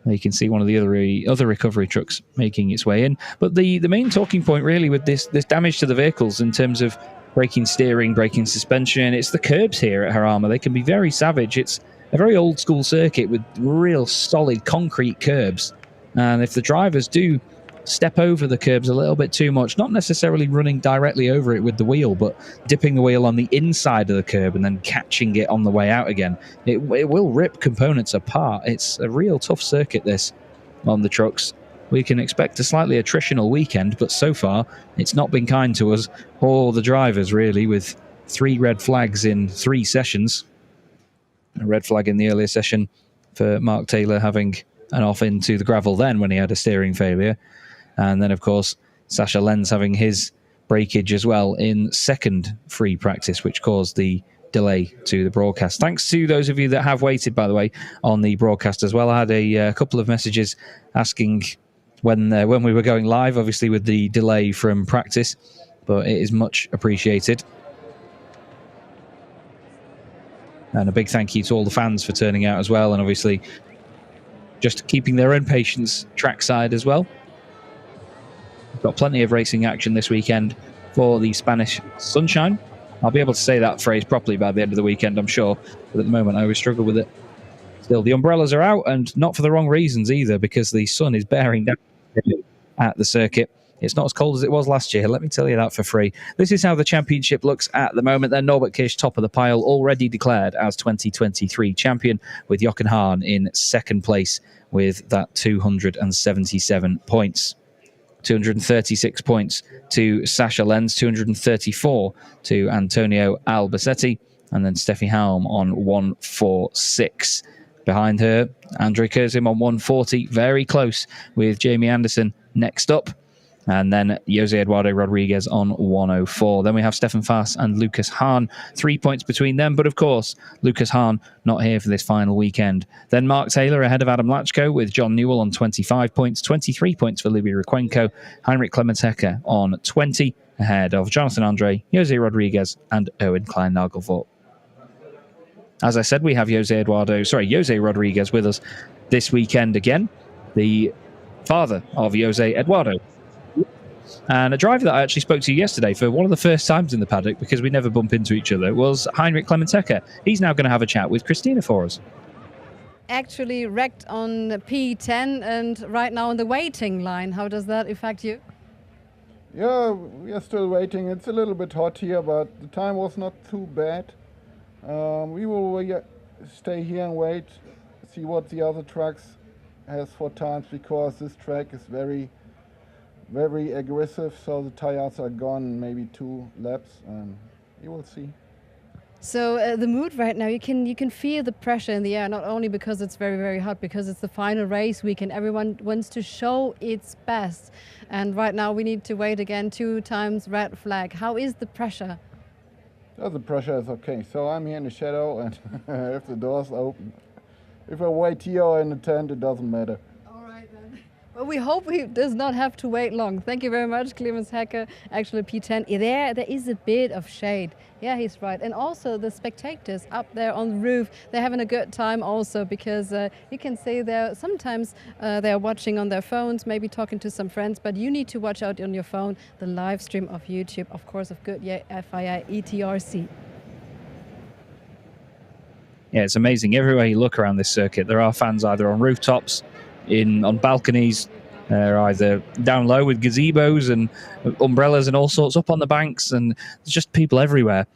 You can see one of the other recovery trucks making its way in. But the main talking point really with this damage to the vehicles in terms of braking steering, braking suspension, it's the curbs here at Jarama. They can be very savage. It's a very old school circuit with real solid concrete curbs. And if the drivers do step over the curbs a little bit too much, not necessarily running directly over it with the wheel, but dipping the wheel on the inside of the curb and then catching it on the way out again, it will rip components apart. It's a real tough circuit, this, on the trucks. We can expect a slightly attritional weekend, but so far it's not been kind to us or the drivers, really, with 3 red flags in 3 sessions. A red flag in the earlier session for Mark Taylor having an off into the gravel then when he had a steering failure. And then, of course, Sasha Lenz having his breakage as well in second free practice, which caused the delay to the broadcast. Thanks to those of you that have waited, by the way, on the broadcast as well. I had a couple of messages asking when we were going live, obviously with the delay from practice, but it is much appreciated. And a big thank you to all the fans for turning out as well, and obviously just keeping their own patience trackside as well. We've got plenty of racing action this weekend for the Spanish Sunshine, I'll be able to say that phrase properly by the end of the weekend, I'm sure. But at the moment, I always struggle with it. Still, the umbrellas are out, and not for the wrong reasons either, because the sun is bearing down at the circuit. It's not as cold as it was last year, let me tell you that for free. This is how the championship looks at the moment. Then Norbert Kish, top of the pile, already declared as 2023 champion, with Jochen Hahn in second place with that 277 points. 236 points to Sasha Lenz, 234 to Antonio Albacete, and then Steffi Halm on 146. Behind her, Andre Kurzim on 140, very close with Jamie Anderson next up. And then Jose Eduardo Rodriguez on 104. Then we have Stefan Fass and Lucas Hahn. 3 points between them. But of course, Lucas Hahn not here for this final weekend. Then Mark Taylor ahead of Adam Lachko with John Newell on 25 points. 23 points for Libby Requenco. Heinrich Clemens-Hecker on 20 ahead of Jonathan Andre, Jose Rodriguez and Owen Klein-Nagelfort. As I said, we have Jose Rodriguez with us this weekend again. The father of Jose Eduardo. And a driver that I actually spoke to yesterday for one of the first times in the paddock, because we never bump into each other, was Heinrich Clemens-Hecker. He's now going to have a chat with Christina for us. Actually wrecked on P10 and right now on the waiting line. How does that affect you? Yeah, we are still waiting. It's a little bit hot here, but the time was not too bad. We will stay here and wait, see what the other trucks has for times, because this track is very aggressive, so the tires are gone maybe 2 laps, and you will see. So the mood right now, you can feel the pressure in the air, not only because it's very, very hot, because it's the final race week and everyone wants to show its best. And right now we need to wait again 2 times red flag. How is the pressure? Oh, the pressure is okay. So I'm here in the shadow, and if the doors open, if I wait here or in the tent, it doesn't matter. Well, we hope he does not have to wait long. Thank you very much, Clemens-Hecker. Actually, P10, there is a bit of shade. Yeah, he's right. And also the spectators up there on the roof, they're having a good time also, because you can see there sometimes they're watching on their phones, maybe talking to some friends, but you need to watch out on your phone the live stream of YouTube, of course, of Goodyear FIA ETRC. Yeah, it's amazing. Everywhere you look around this circuit, there are fans either on rooftops, on balconies, either down low with gazebos and umbrellas and all sorts, up on the banks, and there's just people everywhere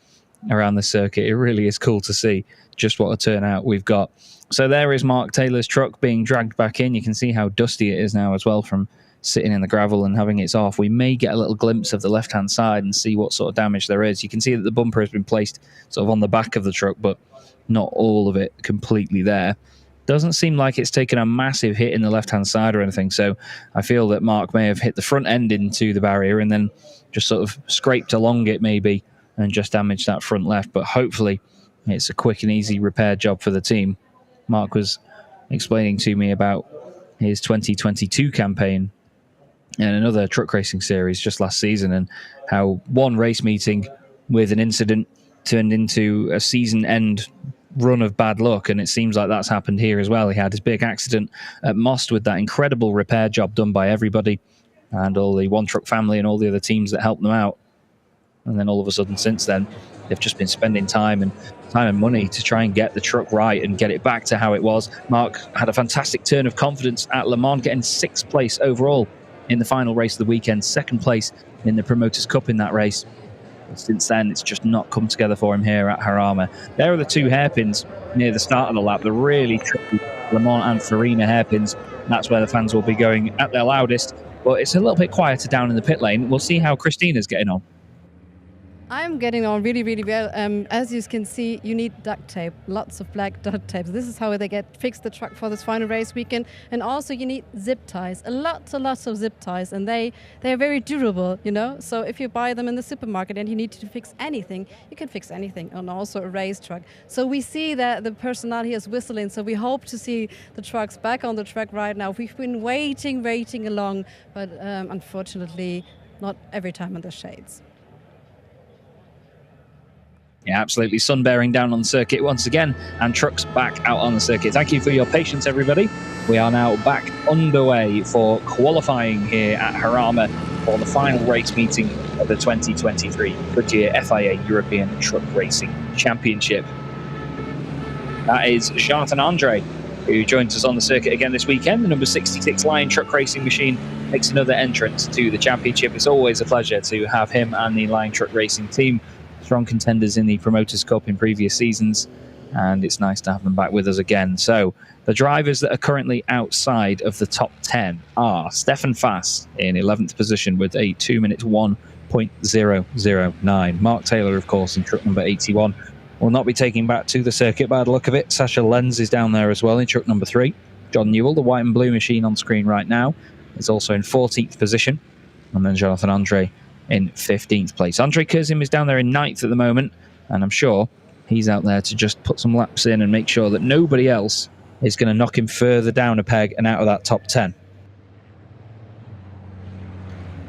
around the circuit. It really is cool to see just what a turnout we've got. So there is Mark Taylor's truck being dragged back in. You can see how dusty it is now as well from sitting in the gravel and having its off. We may get a little glimpse of the left-hand side and see what sort of damage there is. You can see that the bumper has been placed sort of on the back of the truck, but not all of it completely there. Doesn't seem like it's taken a massive hit in the left-hand side or anything, so I feel that Mark may have hit the front end into the barrier and then just sort of scraped along it maybe and just damaged that front left, but hopefully it's a quick and easy repair job for the team. Mark was explaining to me about his 2022 campaign in another truck racing series just last season, and how one race meeting with an incident turned into a season-end run of bad luck, and it seems like that's happened here as well. He had his big accident at Most with that incredible repair job done by everybody and all the One Truck family and all the other teams that helped them out. And then all of a sudden since then, they've just been spending time and money to try and get the truck right and get it back to how it was. Mark had a fantastic turn of confidence at Le Mans, getting 6th place overall in the final race of the weekend, 2nd place in the Promoters' Cup in that race. Since then, it's just not come together for him here at Jarama. There are the 2 hairpins near the start of the lap, the really tricky Le Mans and Farina hairpins. That's where the fans will be going at their loudest, but it's a little bit quieter down in the pit lane. We'll see how Christina's getting on. I'm getting on really, really well. As you can see, you need duct tape, lots of black duct tape. This is how they fix the truck for this final race weekend. And also you need zip ties, lots of zip ties, and they're very durable, you know. So if you buy them in the supermarket and you need to fix anything, you can fix anything, and also a race truck. So we see that the personnel here is whistling, so we hope to see the trucks back on the track right now. We've been waiting along, but unfortunately not every time in the shades. Yeah, absolutely. Sun bearing down on the circuit once again, and trucks back out on the circuit. Thank you for your patience, everybody. We are now back underway for qualifying here at Jarama for the final race meeting of the 2023 Goodyear FIA European Truck Racing Championship. That is Jonathan Andre, who joins us on the circuit again this weekend. The number 66 Lion Truck Racing machine makes another entrance to the championship. It's always a pleasure to have him and the Lion Truck Racing team, strong contenders in the Promoters Cup in previous seasons, and it's nice to have them back with us again. So the drivers that are currently outside of the top 10 are Stefan Fass in 11th position with a 2 minutes 1.009. Mark Taylor, of course, in truck number 81, will not be taking back to the circuit by the look of it. Sasha Lenz is down there as well in truck number 3. John Newell, the white and blue machine on screen right now, is also in 14th position. And then Jonathan Andre in 15th place. Andre Kurzim is down there in 9th at the moment, and I'm sure he's out there to just put some laps in and make sure that nobody else is going to knock him further down a peg and out of that top 10.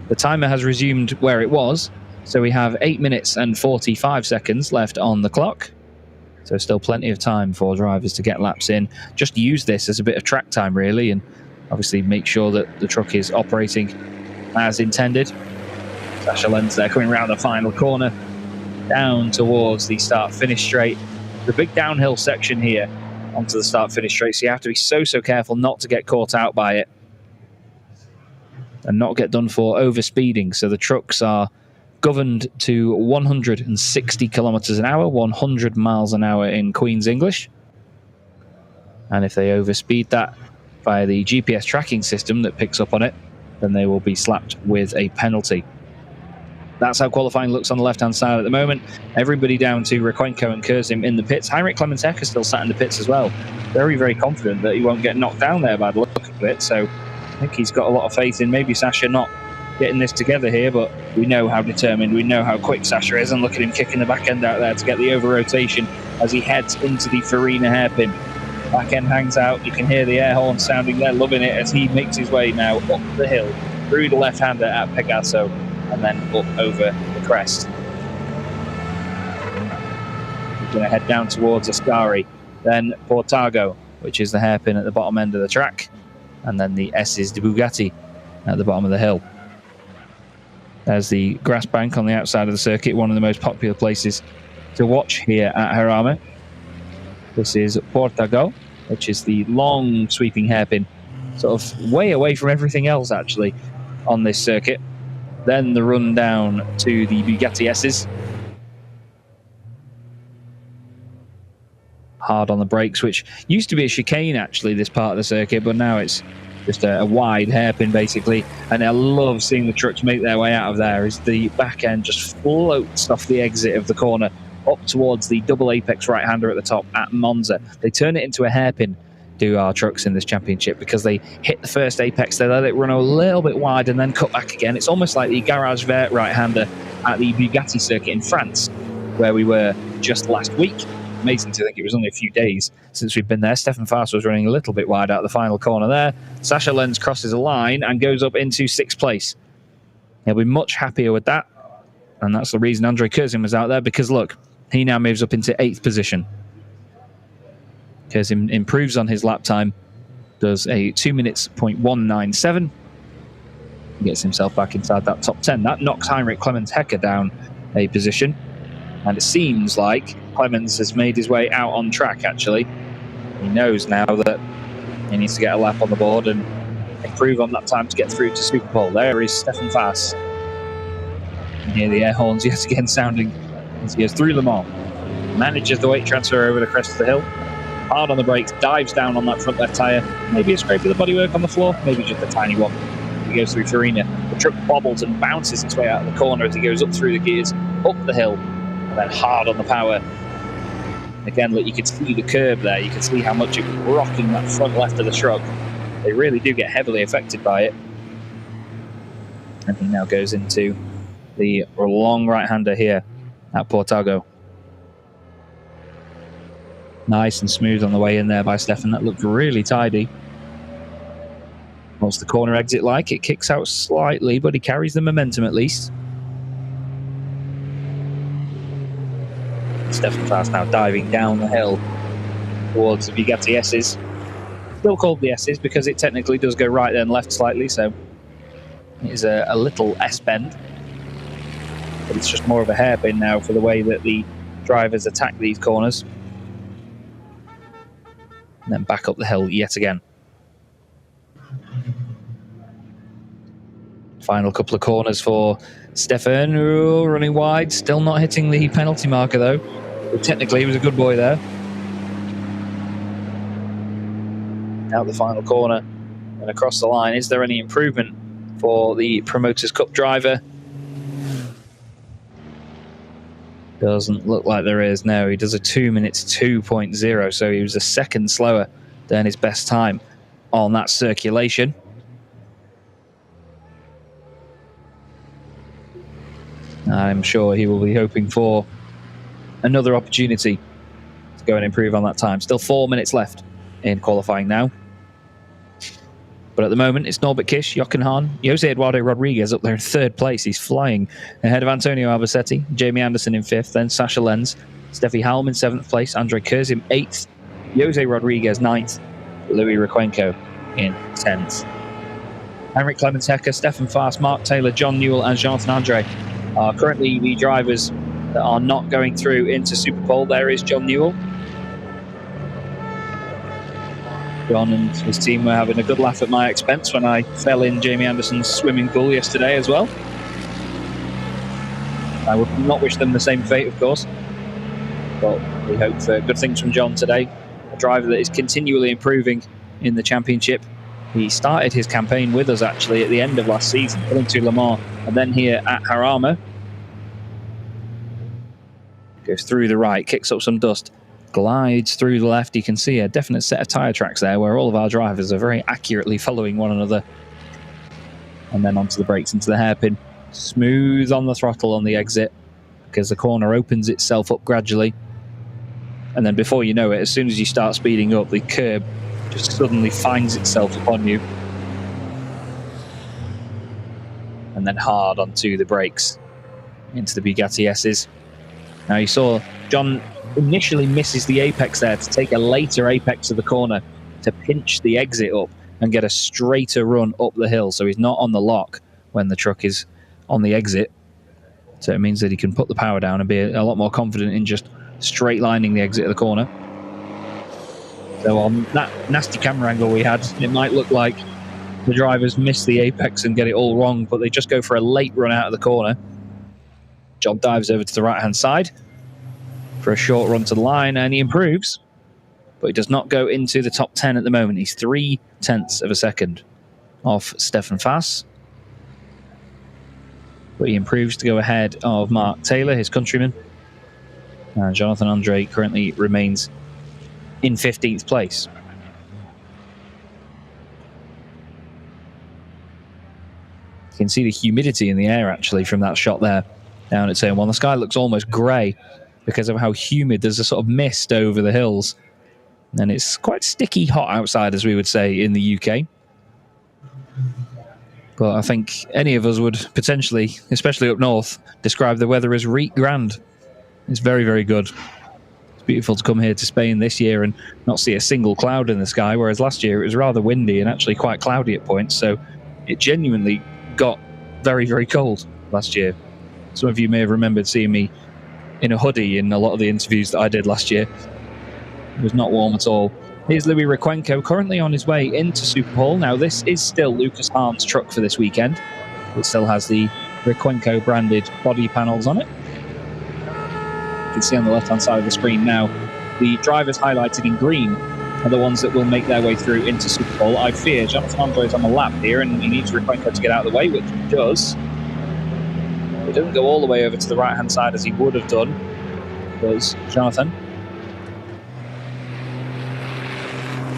The timer has resumed where it was, so we have 8 minutes and 45 seconds left on the clock. So still plenty of time for drivers to get laps in. Just use this as a bit of track time, really, and obviously make sure that the truck is operating as intended. Sasha Lenz there coming around the final corner, down towards the start-finish straight. The big downhill section here onto the start-finish straight, so you have to be so careful not to get caught out by it and not get done for over-speeding. So the trucks are governed to 160 kilometers an hour, 100 miles an hour in Queen's English. And if they overspeed that via the GPS tracking system that picks up on it, then they will be slapped with a penalty. That's how qualifying looks on the left-hand side at the moment. Everybody down to Requenco and Kurzim in the pits. Heinrich Clementech is still sat in the pits as well. Very confident that he won't get knocked down there by the look of it. So I think he's got a lot of faith in maybe Sasha not getting this together here, but we know how determined, we know how quick Sasha is, and look at him kicking the back end out there to get the over-rotation as he heads into the Farina hairpin. Back end hangs out, you can hear the air horn sounding there, loving it as he makes his way now up the hill, through the left-hander at Pegaso, and then up over the crest. We're going to head down towards Ascari, then Portago, which is the hairpin at the bottom end of the track, and then the S's de Bugatti at the bottom of the hill. There's the grass bank on the outside of the circuit, one of the most popular places to watch here at Jarama. This is Portago, which is the long sweeping hairpin, sort of way away from everything else actually on this circuit. Then the run down to the Bugatti S's. Hard on the brakes, which used to be a chicane actually, this part of the circuit, but now it's just a wide hairpin basically. And I love seeing the trucks make their way out of there as the back end just floats off the exit of the corner up towards the double apex right-hander at the top at Monza. They turn it into a hairpin, do our trucks in this championship, because they hit the first apex, they let it run a little bit wide and then cut back again. It's almost like the Garage Vert right-hander at the Bugatti circuit in France, where we were just last week. Amazing to think it was only a few days since we've been there. Stefan Fass was running a little bit wide out of the final corner there. Sasha Lenz crosses a line and goes up into 6th place. He'll be much happier with that, and that's the reason Andre Kurzim was out there, because look, he now moves up into 8th position. Kurzim improves on his lap time, does a 2 minutes 0.197, gets himself back inside that top 10. That knocks Heinrich Clemens Hecker down a position, and it seems like Clemens has made his way out on track actually. He knows now that he needs to get a lap on the board and improve on that time to get through to Superpole. There is Stefan Fass. You hear the air horns yet again sounding as he goes through Le Mans. Manages the weight transfer over the crest of the hill. Hard on the brakes, dives down on that front left tyre. Maybe a scrape of the bodywork on the floor, maybe just a tiny one. He goes through Farina. The truck bobbles and bounces its way out of the corner as he goes up through the gears, up the hill, and then hard on the power. Again, look, you can see the curb there. You can see how much it was rocking that front left of the truck. They really do get heavily affected by it. And he now goes into the long right-hander here at Portago. Nice and smooth on the way in there by Stefan. That looked really tidy. What's the corner exit like? It kicks out slightly, but he carries the momentum at least. Stefan Fass now diving down the hill towards the Bugatti S's. Still called the S's because it technically does go right then left slightly, so It is a little S-bend, but it's just more of a hairpin now for the way that the drivers attack these corners. And then back up the hill yet again. Final couple of corners for Stefan, running wide, still not hitting the penalty marker though. But technically he was a good boy there. Out the final corner and across the line. Is there any improvement for the Promoters Cup driver? Doesn't look like there is. No, he does a 2 minutes 2.0, so he was a second slower than his best time on that circulation. I'm sure he will be hoping for another opportunity to go and improve on that time. Still 4 minutes left in qualifying now. But at the moment, it's Norbert Kish, Jochen Hahn, Jose Eduardo Rodriguez up there in third place. He's flying ahead of Antonio Albacetti, Jamie Anderson in fifth, then Sasha Lenz, Steffi Halm in seventh place, Andrei Kurzim eighth, Jose Rodriguez ninth, Louis Requenco in 10th. Henrik Clemens Hecker, Stefan Faas, Mark Taylor, John Newell and Jonathan Andre are currently the drivers that are not going through into Superpole. There is John Newell. John and his team were having a good laugh at my expense when I fell in Jamie Anderson's swimming pool yesterday as well. I would not wish them the same fate, of course, but we hope for good things from John today. A driver that is continually improving in the championship. He started his campaign with us actually at the end of last season, coming to Le Mans and then here at Jarama. Goes through the right, kicks up some dust, glides through the left. You can see a definite set of tyre tracks there where all of our drivers are very accurately following one another. And then onto the brakes, into the hairpin. Smooth on the throttle on the exit because the corner opens itself up gradually. And then before you know it, as soon as you start speeding up, the curb just suddenly finds itself upon you. And then hard onto the brakes into the Bugatti S's. Now you saw John initially misses the apex there to take a later apex of the corner to pinch the exit up and get a straighter run up the hill. So he's not on the lock when the truck is on the exit. So it means that he can put the power down and be a lot more confident in just straight lining the exit of the corner. So on that nasty camera angle we had, it might look like the drivers miss the apex and get it all wrong, but they just go for a late run out of the corner. John dives over to the right-hand side for a short run to the line, and he improves, but he does not go into the top 10 at the moment. He's 0.3 of a second off Stefan Faas, but he improves to go ahead of Mark Taylor, his countryman, and Jonathan Andre currently remains in 15th place. You can see the humidity in the air actually from that shot there down at turn one. The sky looks almost grey because of how humid. There's a sort of mist over the hills, and it's quite sticky hot outside, as we would say in the UK. But I think any of us would potentially, especially up north, describe the weather as reet grand. It's very, very good. It's beautiful to come here to Spain this year and not see a single cloud in the sky, whereas last year it was rather windy and actually quite cloudy at points, so it genuinely got very, very cold last year. Some of you may have remembered seeing me in a hoodie in a lot of the interviews that I did last year. It was not warm at all. Here's Louis Requenco, currently on his way into Superpole. Now, this is still Lucas Hahn's truck for this weekend. It still has the Requenco branded body panels on it. You can see on the left-hand side of the screen now, the drivers highlighted in green are the ones that will make their way through into Superpole. I fear Jonathan Andre is on the lap here, and he needs Requenco to get out of the way, which he does. He doesn't go all the way over to the right-hand side as he would have done, does Jonathan.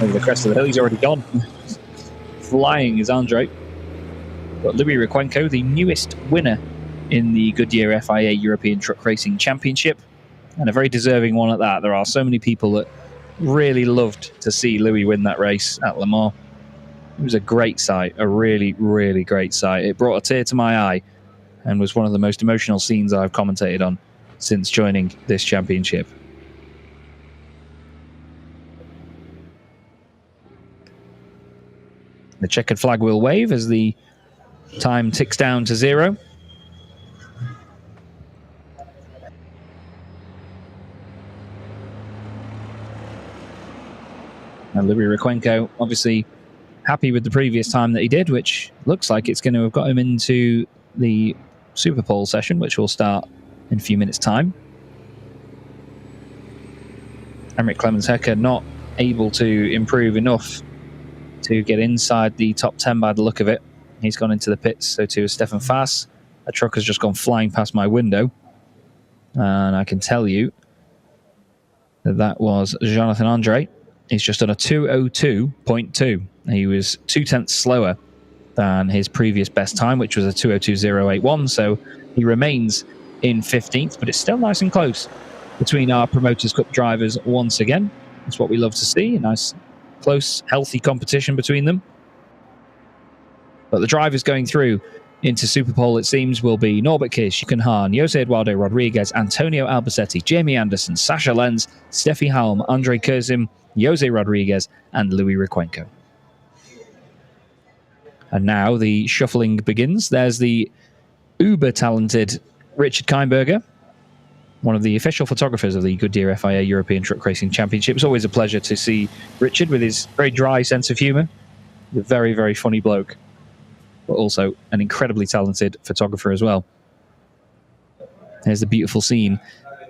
Over the crest of the hill, he's already gone. Flying is Andre. But Louis Requenco, the newest winner in the Goodyear FIA European Truck Racing Championship, and a very deserving one at that. There are so many people that really loved to see Louis win that race at Le Mans. It was a great sight, a really, really great sight. It brought a tear to my eye and was one of the most emotional scenes I've commentated on since joining this championship. The checkered flag will wave as the Time ticks down to 0. And Louis Requenco, obviously happy with the previous time that he did, which looks like it's going to have got him into the Super Pole session, which will start in a few minutes' time. Henrik Clemens-Hecker not able to improve enough to get inside the top 10 by the look of it. He's gone into the pits, so too is Stefan Fass. A truck has just gone flying past my window. And I can tell you that that was Jonathan Andre. He's just done a 2:02.2. He was 0.2 slower than his previous best time, which was a 2:02.081. So he remains in 15th, but it's still nice and close between our Promoters Cup drivers once again. That's what we love to see. A nice, close, healthy competition between them. But the drivers going through into Superpole, it seems, will be Norbert Kish, Jochen Hahn, Jose Eduardo Rodriguez, Antonio Albacetti, Jamie Anderson, Sasha Lenz, Steffi Halm, Andre Kurzim, Jose Rodriguez, and Louis Requenco. And now the shuffling begins. There's the uber-talented Richard Kaimberger, one of the official photographers of the Goodyear FIA European Truck Racing Championship. It's always a pleasure to see Richard with his very dry sense of humour. He's a very, very funny bloke, but also an incredibly talented photographer as well. There's the beautiful scene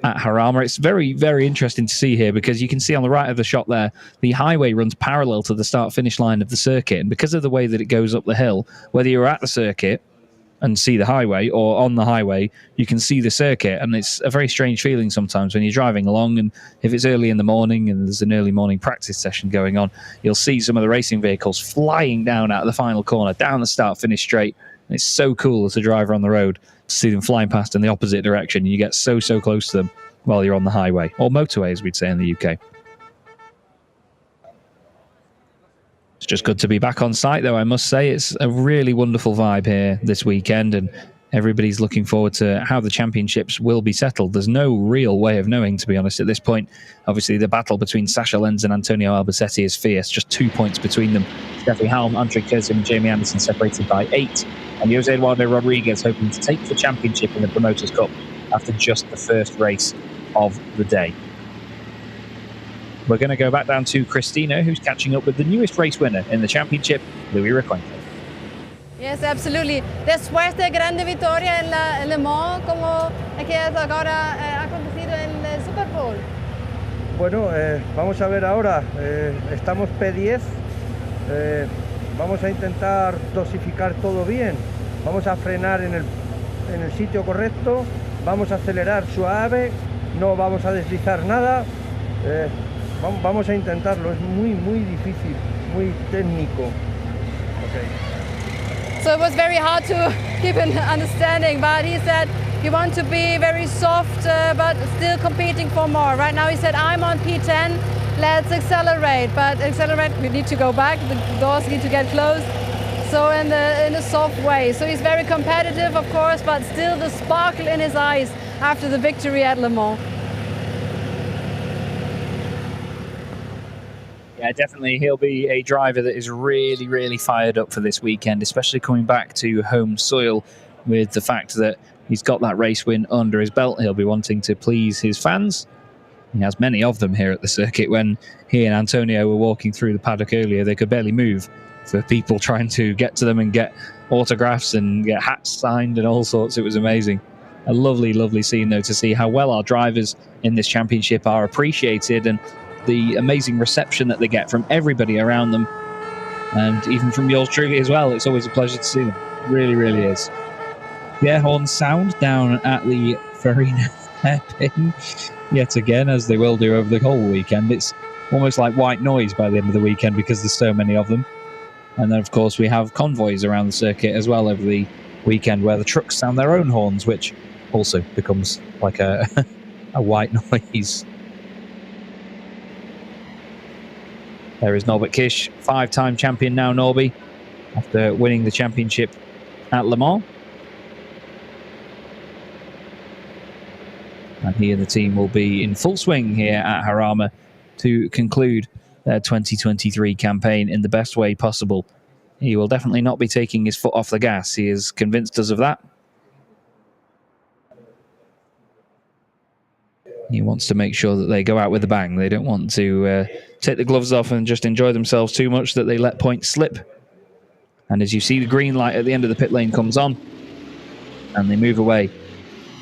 at Jarama. It's very, very interesting to see here because you can see on the right of the shot there, the highway runs parallel to the start-finish line of the circuit. And because of the way that it goes up the hill, whether you're at the circuit and see the highway or on the highway, you can see the circuit. And it's a very strange feeling sometimes when you're driving along. And if it's early in the morning and there's an early morning practice session going on, you'll see some of the racing vehicles flying down out of the final corner, down the start-finish straight. And it's so cool as a driver on the road to see them flying past in the opposite direction. You get so, so close to them while you're on the highway, or motorway, as we'd say in the UK. It's just good to be back on site, though, I must say. It's a really wonderful vibe here this weekend, and everybody's looking forward to how the championships will be settled. There's no real way of knowing, to be honest, at this point. Obviously, the battle between Sasha Lenz and Antonio Albacetti is fierce, just 2 points between them. Steffi Halm, Andre Kurzim and Jamie Anderson separated by 8. And Jose Eduardo Rodriguez hoping to take the championship in the Promoters Cup after just the first race of the day. We're going to go back down to Christina, who's catching up with the newest race winner in the championship, Louis Requenco. Yes, absolutely. Después de grande victoria en Le Mans, ¿cómo es que ahora ha acontecido en el Super Bowl? Bueno, vamos a ver ahora. Estamos P10. Vamos a intentar dosificar todo bien. Vamos a frenar en el sitio correcto. Vamos a acelerar suave. No vamos a deslizar nada. Vamos a intentarlo. Es muy, muy difícil, muy técnico. Okay. So it was very hard to keep an understanding, but he said you want to be very soft, but still competing for more. Right now he said, I'm on P10, let's accelerate, but accelerate, we need to go back, the doors need to get closed. So in a soft way. So he's very competitive, of course, but still the sparkle in his eyes after the victory at Le Mans. Yeah, definitely. He'll be a driver that is really, really fired up for this weekend, especially coming back to home soil with the fact that he's got that race win under his belt. He'll be wanting to please his fans. He has many of them here at the circuit. When he and Antonio were walking through the paddock earlier, they could barely move for people trying to get to them and get autographs and get hats signed and all sorts. It was amazing. A lovely, lovely scene, though, to see how well our drivers in this championship are appreciated and the amazing reception that they get from everybody around them, and even from yours truly as well. It's always a pleasure to see them. It really, really is. The air horns sound down at the Farina hairpin yet again, as they will do over the whole weekend. It's almost like white noise by the end of the weekend because there's so many of them. And then, of course, we have convoys around the circuit as well over the weekend where the trucks sound their own horns, which also becomes like a white noise. There is Norbert Kish, 5-time champion now, Norby, after winning the championship at Le Mans. And he and the team will be in full swing here at Jarama to conclude their 2023 campaign in the best way possible he will definitely not be taking his foot off the gas. He has convinced us of that. He wants to make sure that they go out with a bang. They don't want to take the gloves off and just enjoy themselves too much that they let points slip. And as you see, the green light at the end of the pit lane comes on, and they move away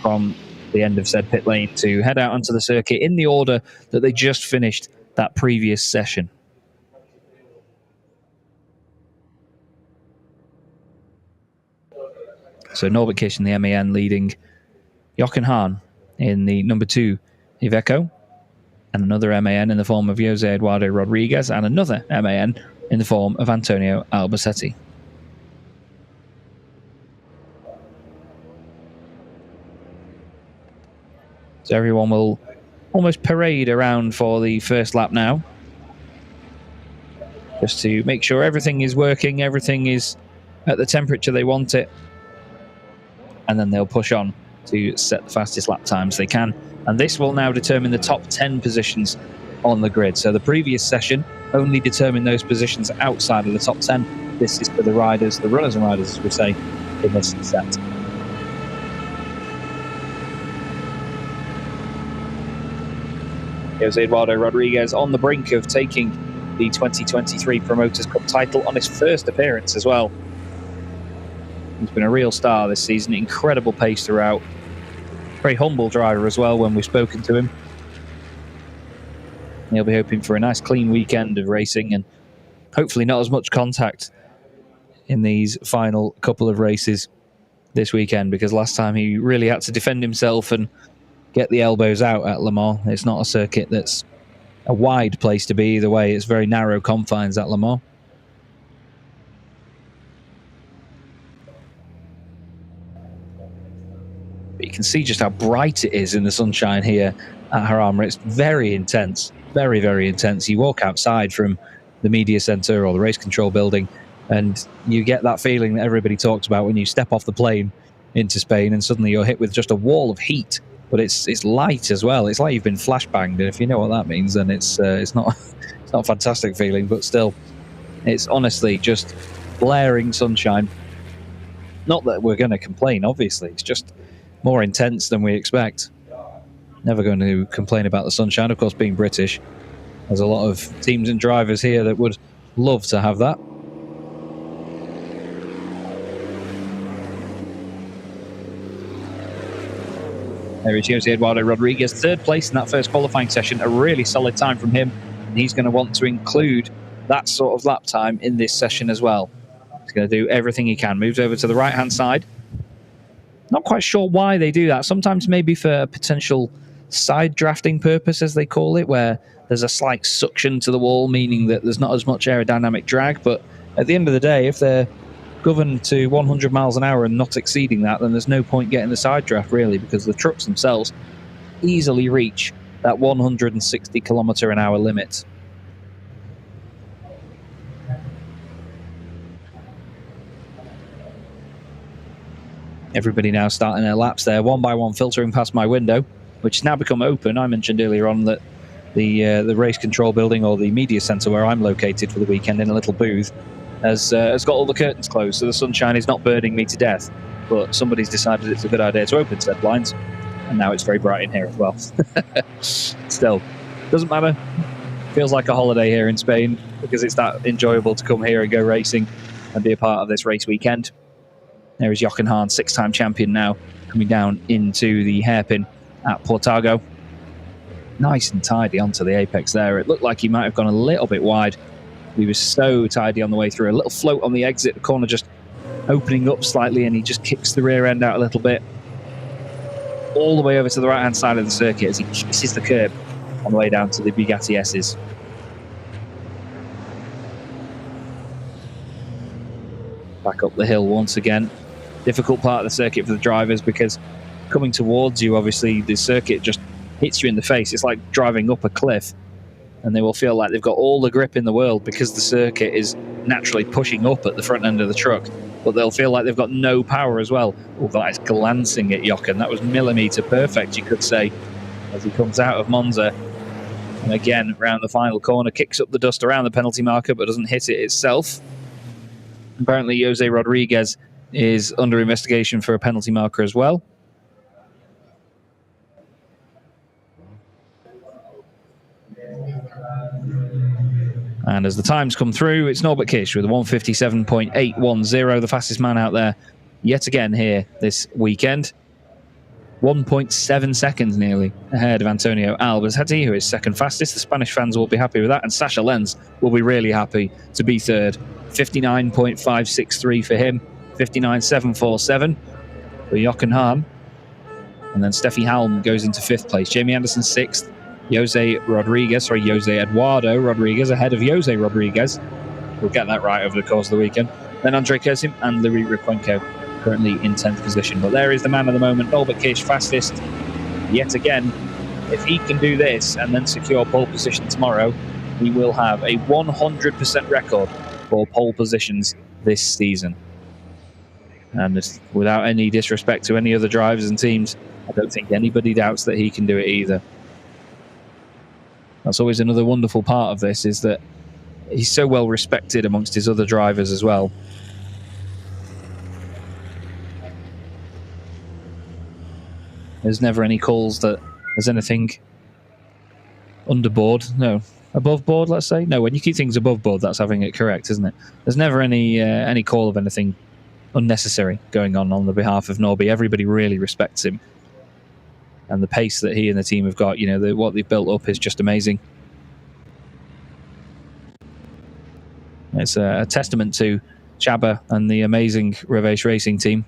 from the end of said pit lane to head out onto the circuit in the order that they just finished that previous session. So Norbert Kish in the MAN leading Jochen Hahn in the number 2 Iveco, and another MAN in the form of Jose Eduardo Rodriguez, and another MAN in the form of Antonio Albacete. So everyone will almost parade around for the first lap now, just to make sure everything is working, everything is at the temperature they want it, and then they'll push on to set the fastest lap times they can. And this will now determine the top 10 positions on the grid. So the previous session only determined those positions outside of the top 10. This is for the riders, the runners and riders, as we say, in this set. Jose Eduardo Rodriguez on the brink of taking the 2023 Promoters Cup title on his first appearance as well. He's been a real star this season, incredible pace throughout. Very humble driver as well when we've spoken to him. He'll be hoping for a nice clean weekend of racing and hopefully not as much contact in these final couple of races this weekend, because last time he really had to defend himself and get the elbows out at Le Mans. It's not a circuit that's a wide place to be either way. It's very narrow confines at Le Mans. But you can see just how bright it is in the sunshine here at Jarama. It's very intense, very, very intense. You walk outside from the media centre or the race control building and you get that feeling that everybody talks about when you step off the plane into Spain and suddenly you're hit with just a wall of heat. But it's light as well. It's like you've been flashbanged, and if you know what that means, then it's not a fantastic feeling. But still, it's honestly just blaring sunshine. Not that we're going to complain, obviously. It's just more intense than we expect. Never going to complain about the sunshine. Of course, being British, there's a lot of teams and drivers here that would love to have that. There is Jose Eduardo Rodriguez, third place in that first qualifying session. A really solid time from him. And he's going to want to include that sort of lap time in this session as well. He's going to do everything he can. Moves over to the right-hand side. Not quite sure why they do that. Sometimes maybe for a potential side drafting purpose, as they call it, where there's a slight suction to the wall, meaning that there's not as much aerodynamic drag. But at the end of the day, if they're governed to 100 miles an hour and not exceeding that, then there's no point getting the side draft, really, because the trucks themselves easily reach that 160 kilometre an hour limit. Everybody now starting their laps there, one by one filtering past my window, which has now become open. I mentioned earlier on that the race control building, or the media centre where I'm located for the weekend in a little booth, has got all the curtains closed, so the sunshine is not burning me to death. But somebody's decided it's a good idea to open said blinds, and now it's very bright in here as well. Still, doesn't matter. Feels like a holiday here in Spain, because it's that enjoyable to come here and go racing and be a part of this race weekend. There is Jochen Hahn, 6-time champion now, coming down into the hairpin at Portago. Nice and tidy onto the apex there. It looked like he might have gone a little bit wide. He was so tidy on the way through. A little float on the exit, the corner just opening up slightly, and he just kicks the rear end out a little bit. All the way over to the right-hand side of the circuit as he kisses the curb on the way down to the Bugatti S's. Back up the hill once again. Difficult part of the circuit for the drivers, because coming towards you, obviously, the circuit just hits you in the face. It's like driving up a cliff. And they will feel like they've got all the grip in the world because the circuit is naturally pushing up at the front end of the truck. But they'll feel like they've got no power as well. Oh, that is glancing at Jochen. That was millimetre perfect, you could say, as he comes out of Monza. And again, around the final corner, kicks up the dust around the penalty marker, but doesn't hit it itself. Apparently, Jose Rodriguez is under investigation for a penalty marker as well. And as the times come through, it's Norbert Kish with a 1:57.810, the fastest man out there yet again here this weekend. 1.7 seconds nearly ahead of Antonio Albacete, who is second fastest. The Spanish fans will be happy with that, and Sasha Lenz will be really happy to be third. 59.563 for him, 59.747 for Jochen Hahn. And then Steffi Halm goes into fifth place. Jamie Anderson sixth. Jose Eduardo Rodriguez ahead of Jose Rodriguez. We'll get that right over the course of the weekend. Then Andrei Kurzim and Louis Rikwenko currently in 10th position. But there is the man of the moment, Norbert Kish, fastest yet again. If he can do this and then secure pole position tomorrow, he will have a 100% record for pole positions this season. And without any disrespect to any other drivers and teams, I don't think anybody doubts that he can do it either. That's always another wonderful part of this, is that he's so well respected amongst his other drivers as well. There's never any calls that there's anything underboard. No, above board, let's say. No, when you keep things above board, that's having it correct, isn't it? There's never any call of anything unnecessary going on the behalf of Norby. Everybody really respects him. And the pace that he and the team have got, what they've built up is just amazing. It's a testament to Chaba and the amazing Reveche Racing team.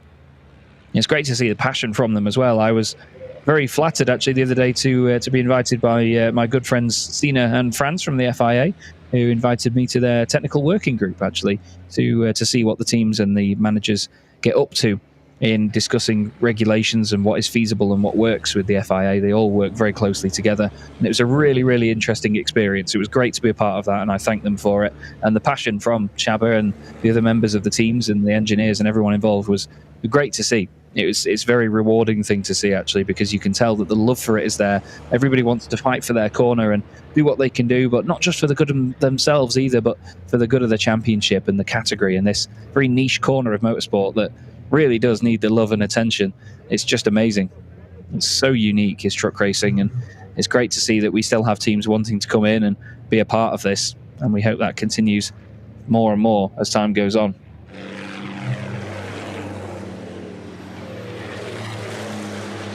It's great to see the passion from them as well. I was very flattered, actually, the other day to be invited by my good friends Sina and Franz from the FIA, who invited me to their technical working group, actually, to see what the teams and the managers get up to in discussing regulations and what is feasible and what works with the FIA. They all work very closely together, and it was a really, really interesting experience. It was great to be a part of that, and I thank them for it. And the passion from Chaba and the other members of the teams and the engineers and everyone involved was great to see. It's a very rewarding thing to see, actually, because you can tell that the love for it is there. Everybody wants to fight for their corner and do what they can do, but not just for the good of themselves either, but for the good of the championship and the category and this very niche corner of motorsport that really does need the love and attention. It's just amazing. It's so unique, is truck racing, and it's great to see that we still have teams wanting to come in and be a part of this, and we hope that continues more and more as time goes on.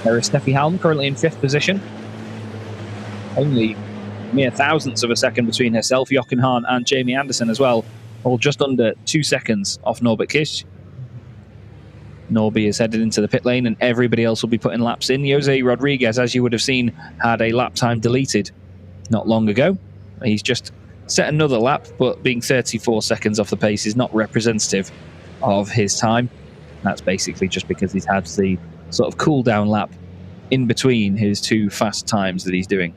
There is Steffi Halm currently in fifth position. Only mere thousandths of a second between herself, Jochen Hahn and Jamie Anderson as well, all just under 2 seconds off Norbert Kish. Norby is headed into the pit lane and everybody else will be putting laps in. Jose Rodriguez, as you would have seen, had a lap time deleted not long ago. He's just set another lap, but being 34 seconds off the pace is not representative of his time. That's basically just because he's had the sort of cool down lap in between his two fast times that he's doing.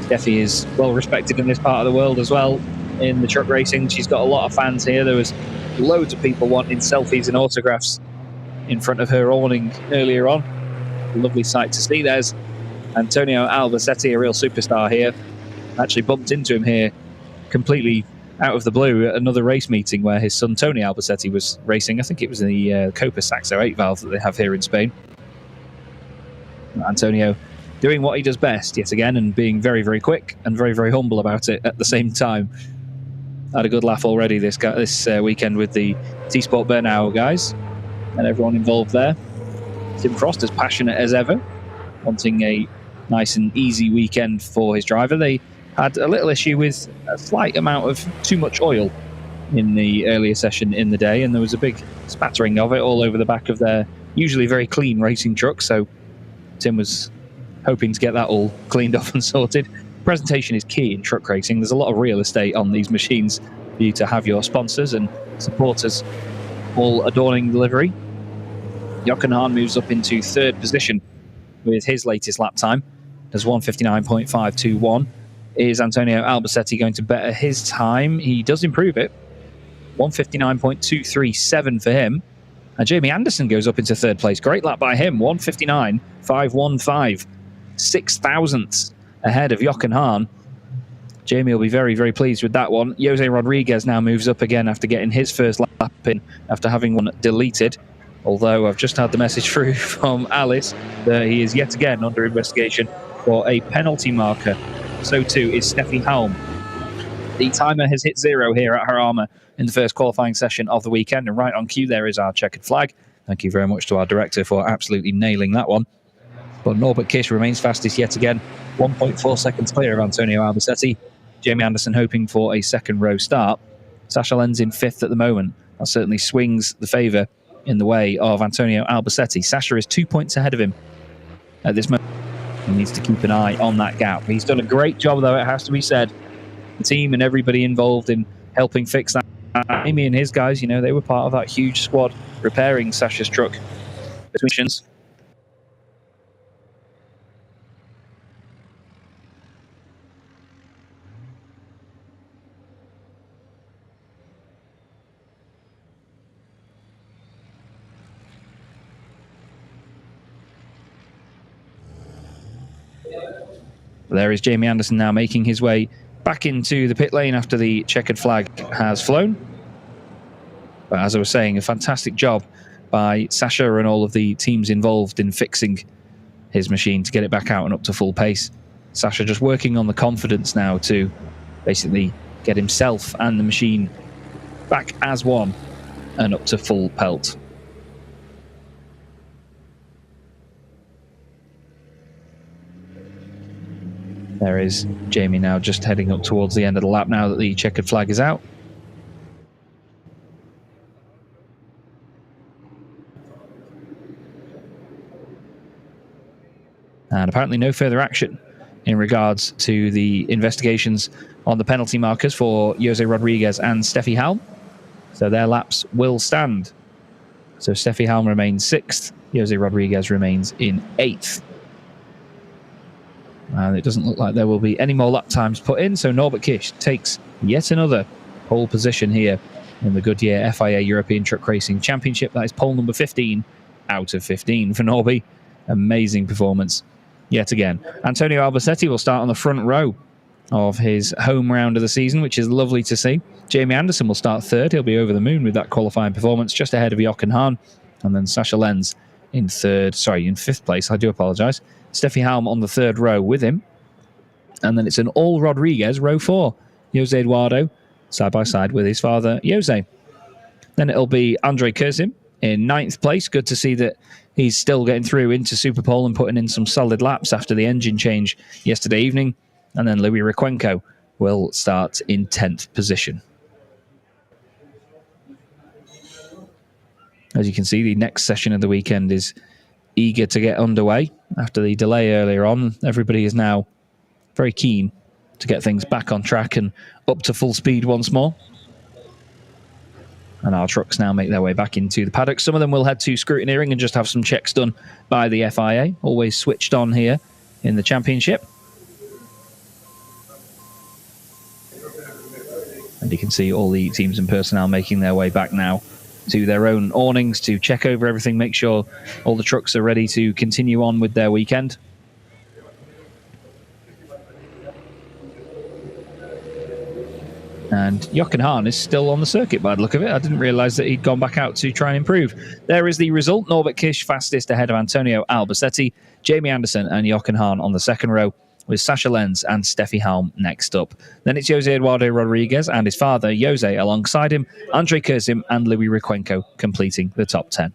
Steffi is well respected in this part of the world as well in the truck racing. She's got a lot of fans here. There was loads of people wanting selfies and autographs in front of her awning earlier on. A lovely sight to see. There's Antonio Albacete, a real superstar here. Actually bumped into him here completely out of the blue at another race meeting where his son Tony Albacete was racing. I think it was in the Copa Saxo 8 valve that they have here in Spain. Antonio doing what he does best yet again and being very, very quick and very, very humble about it at the same time. Had a good laugh already this weekend with the T-Sport Bernau guys and everyone involved there. Tim Frost as passionate as ever, wanting a nice and easy weekend for his driver. They had a little issue with a slight amount of too much oil in the earlier session in the day, and there was a big spattering of it all over the back of their usually very clean racing truck, so Tim was hoping to get that all cleaned off and sorted. Presentation is key in truck racing. There's a lot of real estate on these machines for you to have your sponsors and supporters all adorning the livery. Jochen Hahn moves up into third position with his latest lap time. There's 1:59.521. Is Antonio Albacete going to better his time? He does improve it. 1:59.237 for him. And Jamie Anderson goes up into third place. Great lap by him. 1:59.515. 6 thousandths ahead of Jochen Hahn. Jamie will be very, very pleased with that one. Jose Rodriguez now moves up again after getting his first lap in after having one deleted. Although I've just had the message through from Alice that he is yet again under investigation for a penalty marker. So too is Steffi Halm. The timer has hit 0 here at Jarama in the first qualifying session of the weekend. And right on cue there is our checkered flag. Thank you very much to our director for absolutely nailing that one. But Norbert Kish remains fastest yet again, 1.4 seconds clear of Antonio Albacete. Jamie Anderson hoping for a second row start. Sasha Lenz in 5th at the moment. That certainly swings the favour in the way of Antonio Albacete. Sasha is 2 points ahead of him at this moment. He needs to keep an eye on that gap. He's done a great job, though, it has to be said. The team and everybody involved in helping fix that. Amy and his guys, they were part of that huge squad repairing Sasha's truck. There is Jamie Anderson now making his way back into the pit lane after the checkered flag has flown. But as I was saying, a fantastic job by Sasha and all of the teams involved in fixing his machine to get it back out and up to full pace. Sasha just working on the confidence now to basically get himself and the machine back as one and up to full pelt. There is Jamie now just heading up towards the end of the lap now that the checkered flag is out. And apparently no further action in regards to the investigations on the penalty markers for Jose Rodriguez and Steffi Halm. So their laps will stand. So Steffi Halm remains 6th. Jose Rodriguez remains in 8th. And it doesn't look like there will be any more lap times put in. So Norbert Kish takes yet another pole position here in the Goodyear FIA European Truck Racing Championship. That is pole number 15 out of 15 for Norby. Amazing performance yet again. Antonio Albacete will start on the front row of his home round of the season, which is lovely to see. Jamie Anderson will start 3rd. He'll be over the moon with that qualifying performance, just ahead of Jochen Hahn. And then Sasha Lenz in 5th place. I do apologise. Steffi Halm on the 3rd row with him. And then it's an all Rodriguez, row 4. Jose Eduardo, side by side with his father, Jose. Then it'll be Andre Kurzim in 9th place. Good to see that he's still getting through into Superpole and putting in some solid laps after the engine change yesterday evening. And then Louis Requenco will start in 10th position. As you can see, the next session of the weekend is eager to get underway. After the delay earlier on, everybody is now very keen to get things back on track and up to full speed once more. And our trucks now make their way back into the paddock. Some of them will head to scrutineering and just have some checks done by the FIA. Always switched on here in the championship. And you can see all the teams and personnel making their way back now to their own awnings to check over everything, make sure all the trucks are ready to continue on with their weekend. And Jochen Hahn is still on the circuit by the look of it. I didn't realise that he'd gone back out to try and improve. There is the result. Norbert Kish fastest ahead of Antonio Albacete, Jamie Anderson and Jochen Hahn on the 2nd row, with Sasha Lenz and Steffi Halm next up. Then it's Jose Eduardo Rodriguez and his father, Jose, alongside him, Andre Kurzim and Louis Requenco completing the top 10.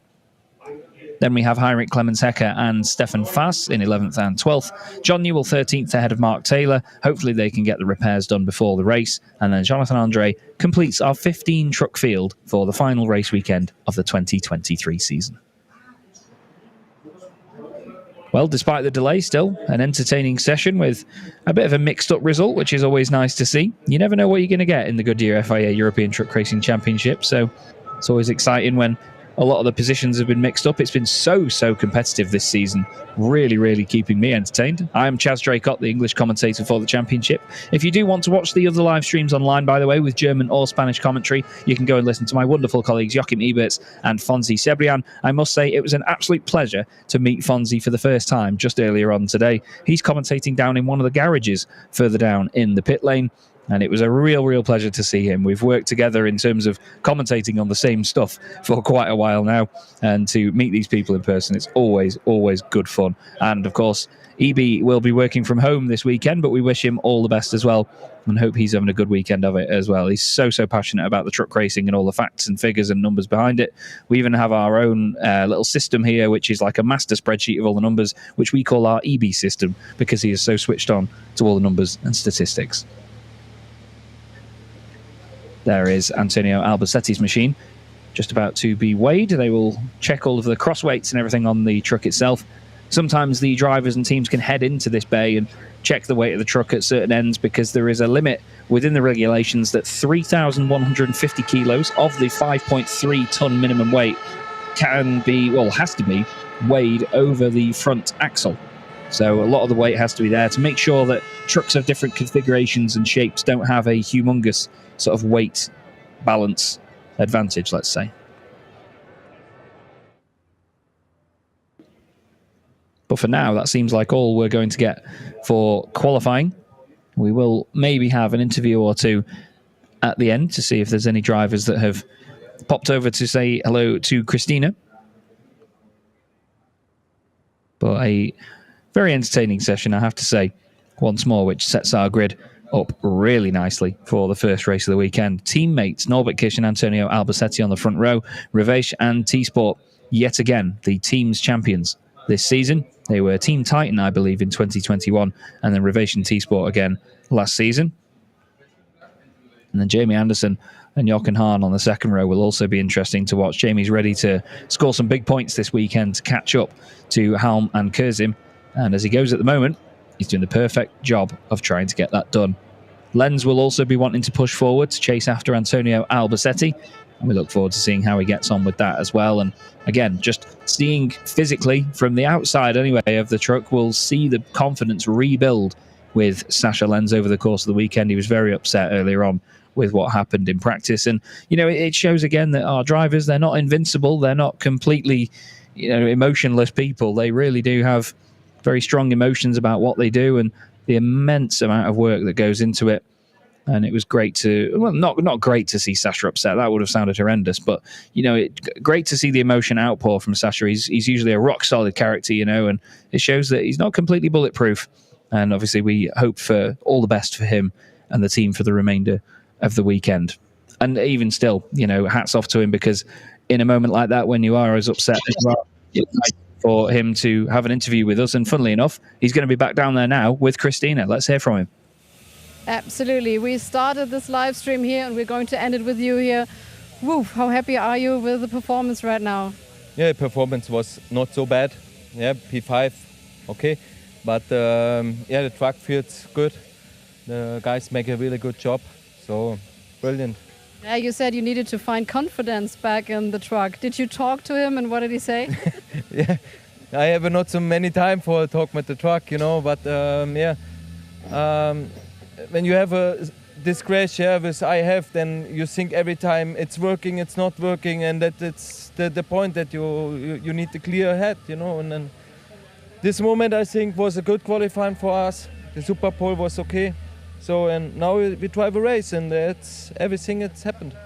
Then we have Heinrich Clemens Hecker and Stefan Fass in 11th and 12th. John Newell 13th ahead of Mark Taylor. Hopefully they can get the repairs done before the race. And then Jonathan Andre completes our 15 truck field for the final race weekend of the 2023 season. Well, despite the delay, still an entertaining session with a bit of a mixed-up result, which is always nice to see. You never know what you're going to get in the Goodyear FIA European Truck Racing Championship, so it's always exciting when a lot of the positions have been mixed up. It's been so competitive this season. Really keeping me entertained. I am Chaz Draycott, the English commentator for the championship. If you do want to watch the other live streams online, by the way, with German or Spanish commentary, you can go and listen to my wonderful colleagues Joachim Eberts and Fonzie Cebrian. I must say it was an absolute pleasure to meet Fonzie for the first time just earlier on today. He's commentating down in one of the garages further down in the pit lane. And it was a real pleasure to see him. We've worked together in terms of commentating on the same stuff for quite a while now. And to meet these people in person, it's always good fun. And of course, EB will be working from home this weekend, but we wish him all the best as well and hope he's having a good weekend of it as well. He's so passionate about the truck racing and all the facts and figures and numbers behind it. We even have our own little system here, which is like a master spreadsheet of all the numbers, which we call our EB system because he is so switched on to all the numbers and statistics. There is Antonio Albacetti's machine just about to be weighed. They will check all of the cross weights and everything on the truck itself. Sometimes the drivers and teams can head into this bay and check the weight of the truck at certain ends because there is a limit within the regulations that 3,150 kilos of the 5.3 ton minimum weight has to be weighed over the front axle. So a lot of the weight has to be there to make sure that trucks of different configurations and shapes don't have a humongous sort of weight balance advantage, let's say. But for now, that seems like all we're going to get for qualifying. We will maybe have an interview or two at the end to see if there's any drivers that have popped over to say hello to Christina. But a very entertaining session, I have to say, once more, which sets our grid up really nicely for the first race of the weekend. Teammates Norbert Kish and Antonio Albacetti on the front row. Revesh and T-Sport, yet again, the team's champions this season. They were Team Titan, I believe, in 2021, and then Revesh and T-Sport again last season. And then Jamie Anderson and Jochen Hahn on the second row will also be interesting to watch. Jamie's ready to score some big points this weekend to catch up to Halm and Kurzim. And as he goes at the moment, he's doing the perfect job of trying to get that done. Lenz will also be wanting to push forward to chase after Antonio Albacetti, and we look forward to seeing how he gets on with that as well. And again, just seeing physically from the outside anyway of the truck, we'll see the confidence rebuild with Sasha Lenz over the course of the weekend. He was very upset earlier on with what happened in practice. And, it shows again that our drivers, they're not invincible. They're not completely, emotionless people. They really do have very strong emotions about what they do and the immense amount of work that goes into it. And it was great not great to see Sasha upset. That would have sounded horrendous. But, great to see the emotion outpour from Sasha. He's usually a rock-solid character, and it shows that he's not completely bulletproof. And obviously we hope for all the best for him and the team for the remainder of the weekend. And even still, hats off to him, because in a moment like that, when you are as upset as you are, it's nice for him to have an interview with us. And funnily enough, he's going to be back down there now with Christina. Let's hear from him. Absolutely. We started this live stream here and we're going to end it with you here. Woof, how happy are you with the performance right now? Yeah, the performance was not so bad. Yeah, P5, okay. But the truck feels good. The guys make a really good job. So, brilliant. Yeah, you said you needed to find confidence back in the truck. Did you talk to him and what did he say? Yeah, I have not so many time for a talk with the truck, but when you have this crash as I have, then you think every time it's working, it's not working, and that it's the point that you need to clear head, and then this moment I think was a good qualifying for us. The Super Pole was okay. So, and now we drive a race, and it's everything that's happened.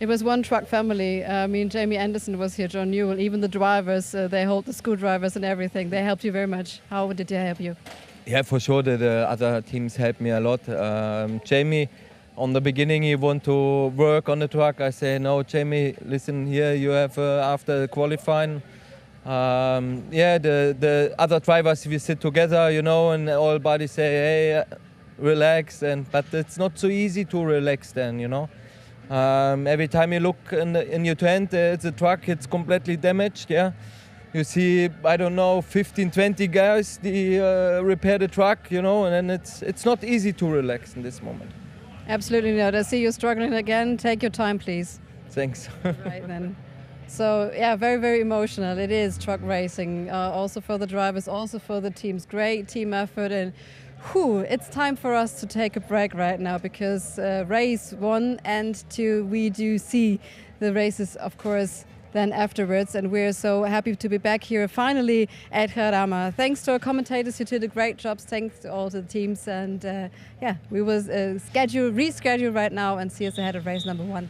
It was one truck family. Jamie Anderson was here, John Newell, even the drivers, they hold the screwdrivers and everything. They helped you very much. How did they help you? Yeah, for sure, the other teams helped me a lot. Jamie, on the beginning, he wanted to work on the truck. I say, no, Jamie, listen here, you have after qualifying. The other drivers, we sit together, and all bodies say, hey, relax, but it's not so easy to relax then, every time you look in your tent, it's a truck, it's completely damaged, yeah. You see, I don't know, 15, 20 guys, they repair the truck, and then it's not easy to relax in this moment. Absolutely not. I see you struggling again. Take your time, please. Thanks. Right then. So yeah, very, very emotional. It is truck racing, also for the drivers, also for the teams. Great team effort, and it's time for us to take a break right now, because race 1 and 2, we do see the races, of course, then afterwards, and we're so happy to be back here finally at Jarama. Thanks to our commentators who did a great job. Thanks to all the teams, and we will reschedule right now and see us ahead of race number 1.